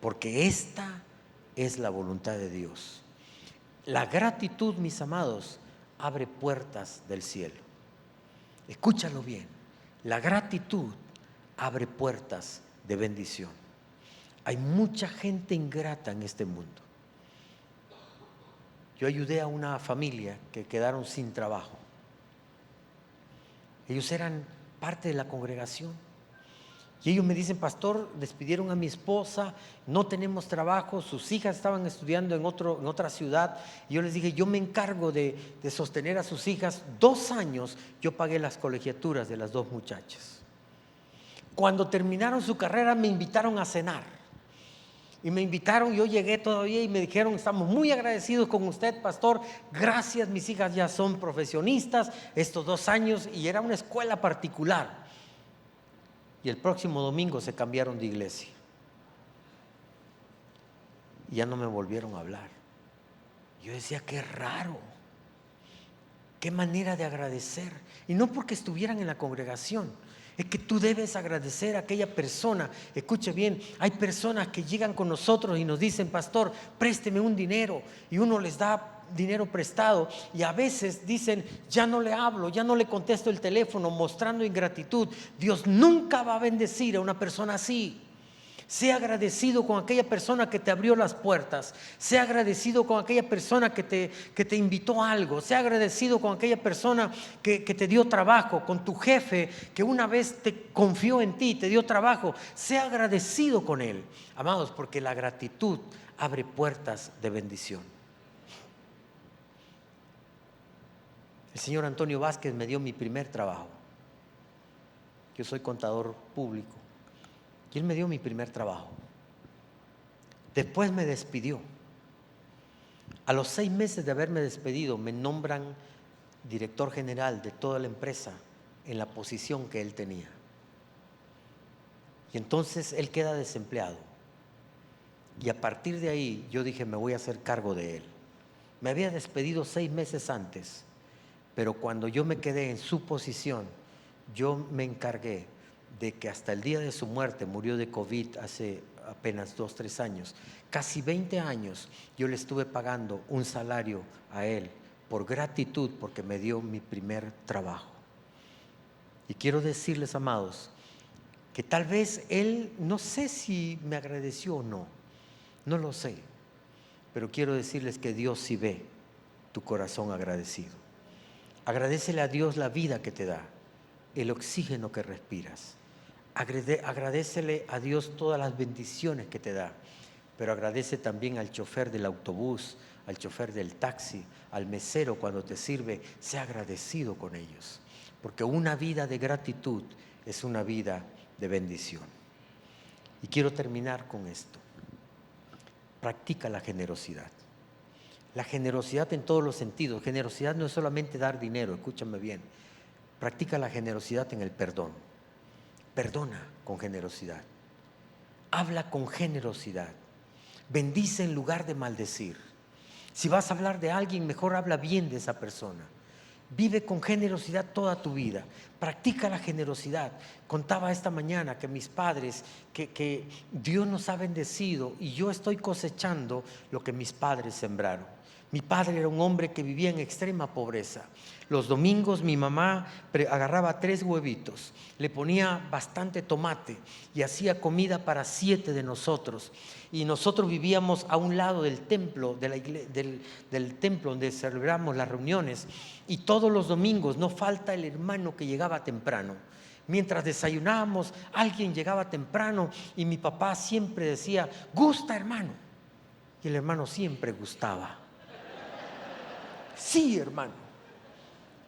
porque esta es la voluntad de Dios. La gratitud, mis amados, abre puertas del cielo. Escúchalo bien, la gratitud abre puertas de bendición. Hay mucha gente ingrata en este mundo. yo ayudé a una familia que quedaron sin trabajo. Ellos eran parte de la congregación. Y ellos me dicen: pastor, despidieron a mi esposa, no tenemos trabajo, sus hijas estaban estudiando en otra ciudad. Y yo les dije: yo me encargo de sostener a sus hijas. 2 años yo pagué las colegiaturas de las 2 muchachas. Cuando terminaron su carrera me invitaron a cenar. Y me invitaron, yo llegué todavía y me dijeron: estamos muy agradecidos con usted, pastor, gracias, mis hijas ya son profesionistas estos 2 años. Y era una escuela particular. Y el próximo domingo se cambiaron de iglesia. Y ya no me volvieron a hablar. Yo decía: qué raro, qué manera de agradecer. Y no porque estuvieran en la congregación, es que tú debes agradecer a aquella persona. Escuche bien, hay personas que llegan con nosotros y nos dicen: pastor, présteme un dinero. Y uno les da dinero prestado y a veces dicen: ya no le hablo, ya no le contesto el teléfono, mostrando ingratitud. Dios nunca va a bendecir a una persona así. Sea agradecido con aquella persona que te abrió las puertas. Sea agradecido con aquella persona que te invitó a algo. Sea agradecido con aquella persona que te dio trabajo, con tu jefe que una vez te confió en ti, te dio trabajo. Sea agradecido con él, amados, porque la gratitud abre puertas de bendición. El señor Antonio Vázquez me dio mi primer trabajo. Yo soy contador público. Y él me dio mi primer trabajo. Después me despidió. A los 6 meses de haberme despedido, me nombran director general de toda la empresa en la posición que él tenía. Y entonces él queda desempleado. Y a partir de ahí yo dije: me voy a hacer cargo de él. Me había despedido 6 meses antes, pero cuando yo me quedé en su posición, yo me encargué de que hasta el día de su muerte, murió de COVID hace apenas 2-3 años, casi 20 años, yo le estuve pagando un salario a él por gratitud, porque me dio mi primer trabajo. Y quiero decirles, amados, que tal vez él, no sé si me agradeció o no, no lo sé, pero quiero decirles que Dios sí ve tu corazón agradecido. Agradécele a Dios la vida que te da, el oxígeno que respiras. Agradécele a Dios todas las bendiciones que te da, pero agradece también al chofer del autobús, al chofer del taxi, al mesero cuando te sirve. Sea agradecido con ellos, porque una vida de gratitud es una vida de bendición. Y quiero terminar con esto: practica la generosidad. La generosidad en todos los sentidos. Generosidad no es solamente dar dinero, escúchame bien. Practica la generosidad en el perdón. Perdona con generosidad. Habla con generosidad. Bendice en lugar de maldecir. Si vas a hablar de alguien, mejor habla bien de esa persona. Vive con generosidad toda tu vida. Practica la generosidad. Contaba esta mañana que mis padres, que Dios nos ha bendecido y yo estoy cosechando lo que mis padres sembraron. Mi padre era un hombre que vivía en extrema pobreza. Los domingos mi mamá agarraba 3 huevitos, le ponía bastante tomate y hacía comida para 7 de nosotros. Y nosotros vivíamos a un lado del templo, del templo donde celebramos las reuniones. Y todos los domingos no falta el hermano que llegaba temprano. Mientras desayunábamos, alguien llegaba temprano y mi papá siempre decía: gusta, hermano. Y el hermano siempre gustaba. Sí, hermano.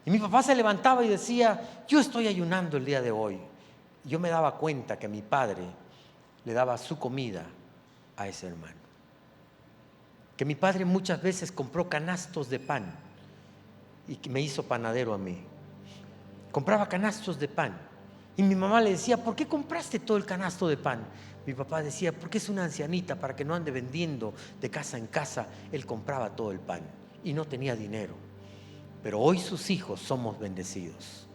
Y mi papá se levantaba y decía: yo estoy ayunando el día de hoy. Y yo me daba cuenta que mi padre le daba su comida a ese hermano. Que mi padre muchas veces compró canastos de pan y que me hizo panadero a mí. Compraba canastos de pan y mi mamá le decía: ¿por qué compraste todo el canasto de pan? Mi papá decía: porque es una ancianita, para que no ande vendiendo de casa en casa. Él compraba todo el pan y no tenía dinero. Pero hoy sus hijos somos bendecidos.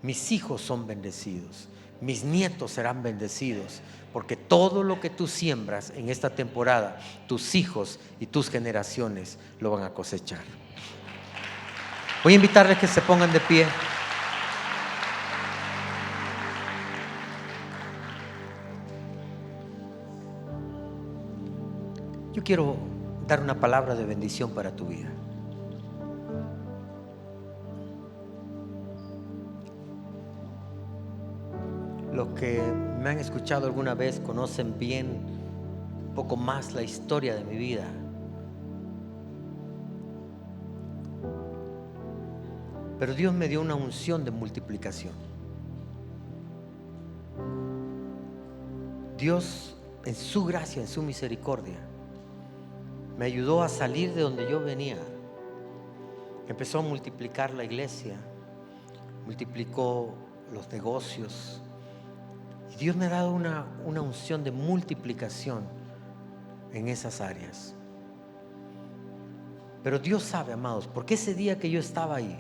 Mis hijos son bendecidos. Mis nietos serán bendecidos, porque todo lo que tú siembras en esta temporada, tus hijos y tus generaciones lo van a cosechar. Voy a invitarles que se pongan de pie. Yo quiero dar una palabra de bendición para tu vida. Los que me han escuchado alguna vez conocen bien un poco más la historia de mi vida. Pero Dios me dio una unción de multiplicación. Dios, en su gracia, en su misericordia, me ayudó a salir de donde yo venía. Empezó a multiplicar la iglesia, multiplicó los negocios. Y Dios me ha dado una unción de multiplicación en esas áreas. Pero Dios sabe, amados, porque ese día que yo estaba ahí,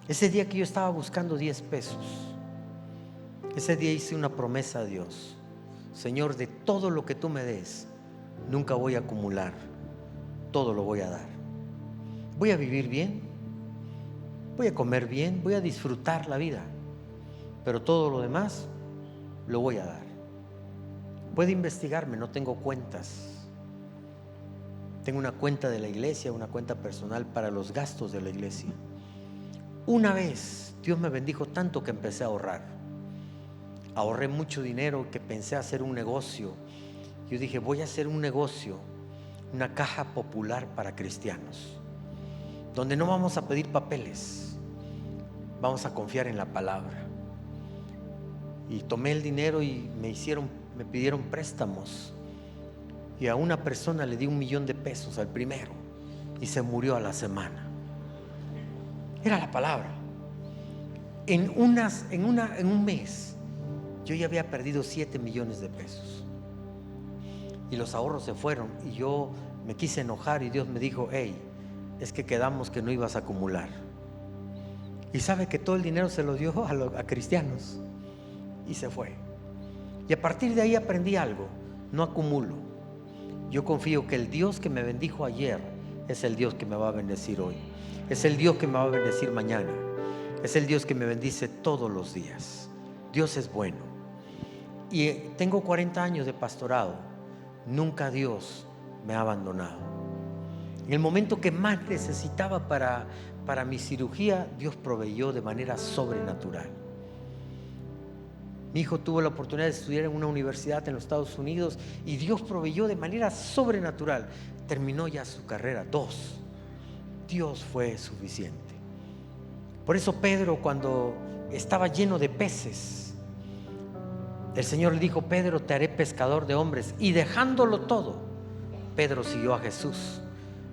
ese día que yo estaba buscando 10 pesos, ese día hice una promesa a Dios: Señor, de todo lo que tú me des, nunca voy a acumular, todo lo voy a dar. Voy a vivir bien, voy a comer bien, voy a disfrutar la vida, pero todo lo demás lo voy a dar. Puede investigarme, no tengo cuentas. Tengo una cuenta de la iglesia, una cuenta personal para los gastos de la iglesia. Una vez Dios me bendijo tanto que empecé a ahorrar. Ahorré mucho dinero que pensé hacer un negocio. Yo dije, voy a hacer un negocio, una caja popular para cristianos, donde no vamos a pedir papeles, vamos a confiar en la palabra. Y tomé el dinero y me pidieron préstamos. Y a una persona le di $1,000,000 de pesos al primero y se murió a la semana. Era la palabra. En un mes yo ya había perdido 7 millones de pesos. Y los ahorros se fueron y yo me quise enojar y Dios me dijo, hey, es que quedamos que no ibas a acumular. Y sabe que todo el dinero se lo dio a cristianos y se fue. Y a partir de ahí aprendí algo: no acumulo. Yo confío que el Dios que me bendijo ayer es el Dios que me va a bendecir hoy. Es el Dios que me va a bendecir mañana. Es el Dios que me bendice todos los días. Dios es bueno. Y tengo 40 años de pastorado. Nunca Dios me ha abandonado. En el momento que más necesitaba para mi cirugía, Dios proveyó de manera sobrenatural. Mi hijo tuvo la oportunidad de estudiar en una universidad en los Estados Unidos y Dios proveyó de manera sobrenatural. Terminó ya su carrera, 2. Dios fue suficiente. Por eso Pedro, cuando estaba lleno de peces, el Señor le dijo, Pedro, te haré pescador de hombres. Y dejándolo todo, Pedro siguió a Jesús,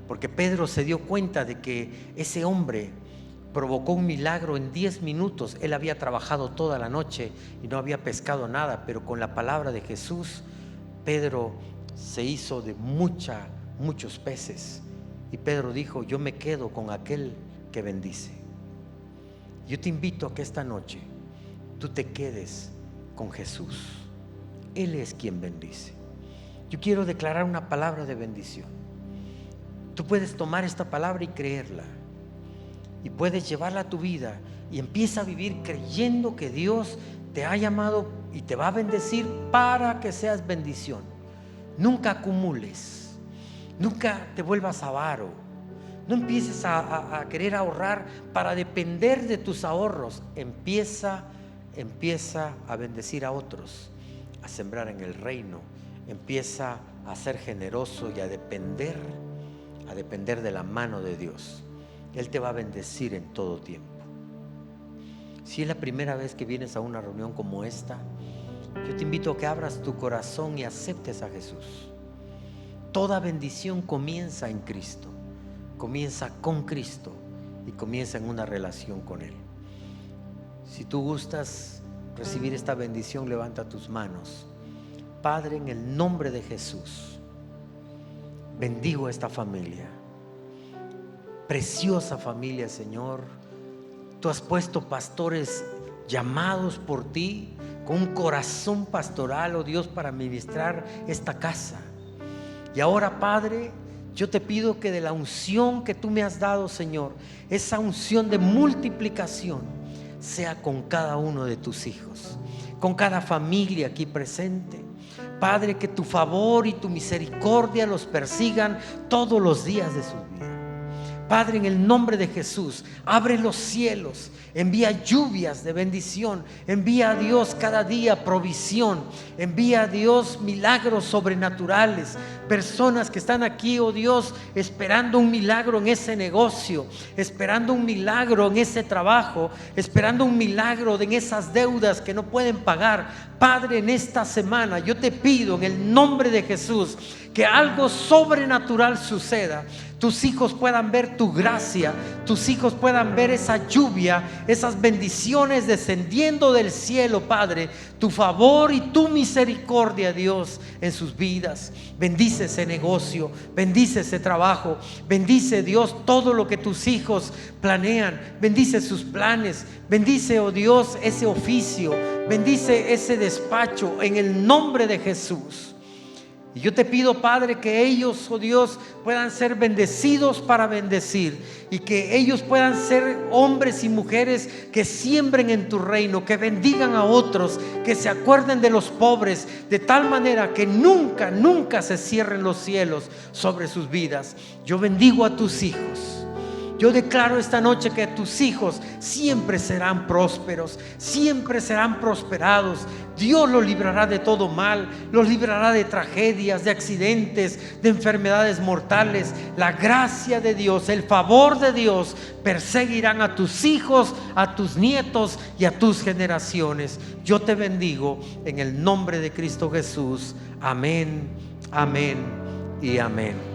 porque Pedro se dio cuenta de que ese hombre provocó un milagro en 10 minutos. Él había trabajado toda la noche y no había pescado nada, pero con la palabra de Jesús, Pedro se hizo de muchos peces. Y Pedro dijo, yo me quedo con aquel que bendice. Yo te invito a que esta noche tú te quedes con Jesús. Él es quien bendice. Yo quiero declarar una palabra de bendición. Tú puedes tomar esta palabra y creerla, y puedes llevarla a tu vida y empieza a vivir creyendo que Dios te ha llamado y te va a bendecir para que seas bendición. Nunca acumules. Nunca te vuelvas avaro. No empieces a querer ahorrar para depender de tus ahorros. Empieza a bendecir a otros, a sembrar en el reino. Empieza a ser generoso y a depender de la mano de Dios. Él te va a bendecir en todo tiempo. Si es la primera vez que vienes a una reunión como esta, yo te invito a que abras tu corazón y aceptes a Jesús. Toda bendición comienza en Cristo, comienza con Cristo y comienza en una relación con Él. Si tú gustas recibir esta bendición, levanta tus manos. Padre, en el nombre de Jesús, bendigo a esta familia, preciosa familia, Señor. Tú has puesto pastores llamados por ti, con un corazón pastoral, oh Dios, para ministrar esta casa. Y ahora, Padre, yo te pido que de la unción que tú me has dado, Señor, esa unción de multiplicación sea con cada uno de tus hijos, con cada familia aquí presente. Padre, que tu favor y tu misericordia los persigan todos los días de su vida. Padre, en el nombre de Jesús, abre los cielos, envía lluvias de bendición, envía a Dios cada día provisión, envía a Dios milagros sobrenaturales. Personas que están aquí, oh Dios, esperando un milagro en ese negocio, esperando un milagro en ese trabajo, esperando un milagro en esas deudas que no pueden pagar. Padre, en esta semana yo te pido en el nombre de Jesús que algo sobrenatural suceda. Tus hijos puedan ver tu gracia, tus hijos puedan ver esa lluvia, esas bendiciones descendiendo del cielo, Padre, tu favor y tu misericordia, Dios, en sus vidas. Bendice ese negocio, bendice ese trabajo, bendice, Dios, todo lo que tus hijos planean, bendice sus planes, bendice, oh Dios, ese oficio, bendice ese despacho en el nombre de Jesús. Y yo te pido, Padre, que ellos, oh Dios, puedan ser bendecidos para bendecir, y que ellos puedan ser hombres y mujeres que siembren en tu reino, que bendigan a otros, que se acuerden de los pobres, de tal manera que nunca, nunca se cierren los cielos sobre sus vidas. Yo bendigo a tus hijos. Yo declaro esta noche que tus hijos siempre serán prósperos, siempre serán prosperados. Dios los librará de todo mal, los librará de tragedias, de accidentes, de enfermedades mortales. La gracia de Dios, el favor de Dios perseguirán a tus hijos, a tus nietos y a tus generaciones. Yo te bendigo en el nombre de Cristo Jesús. Amén, amén y amén.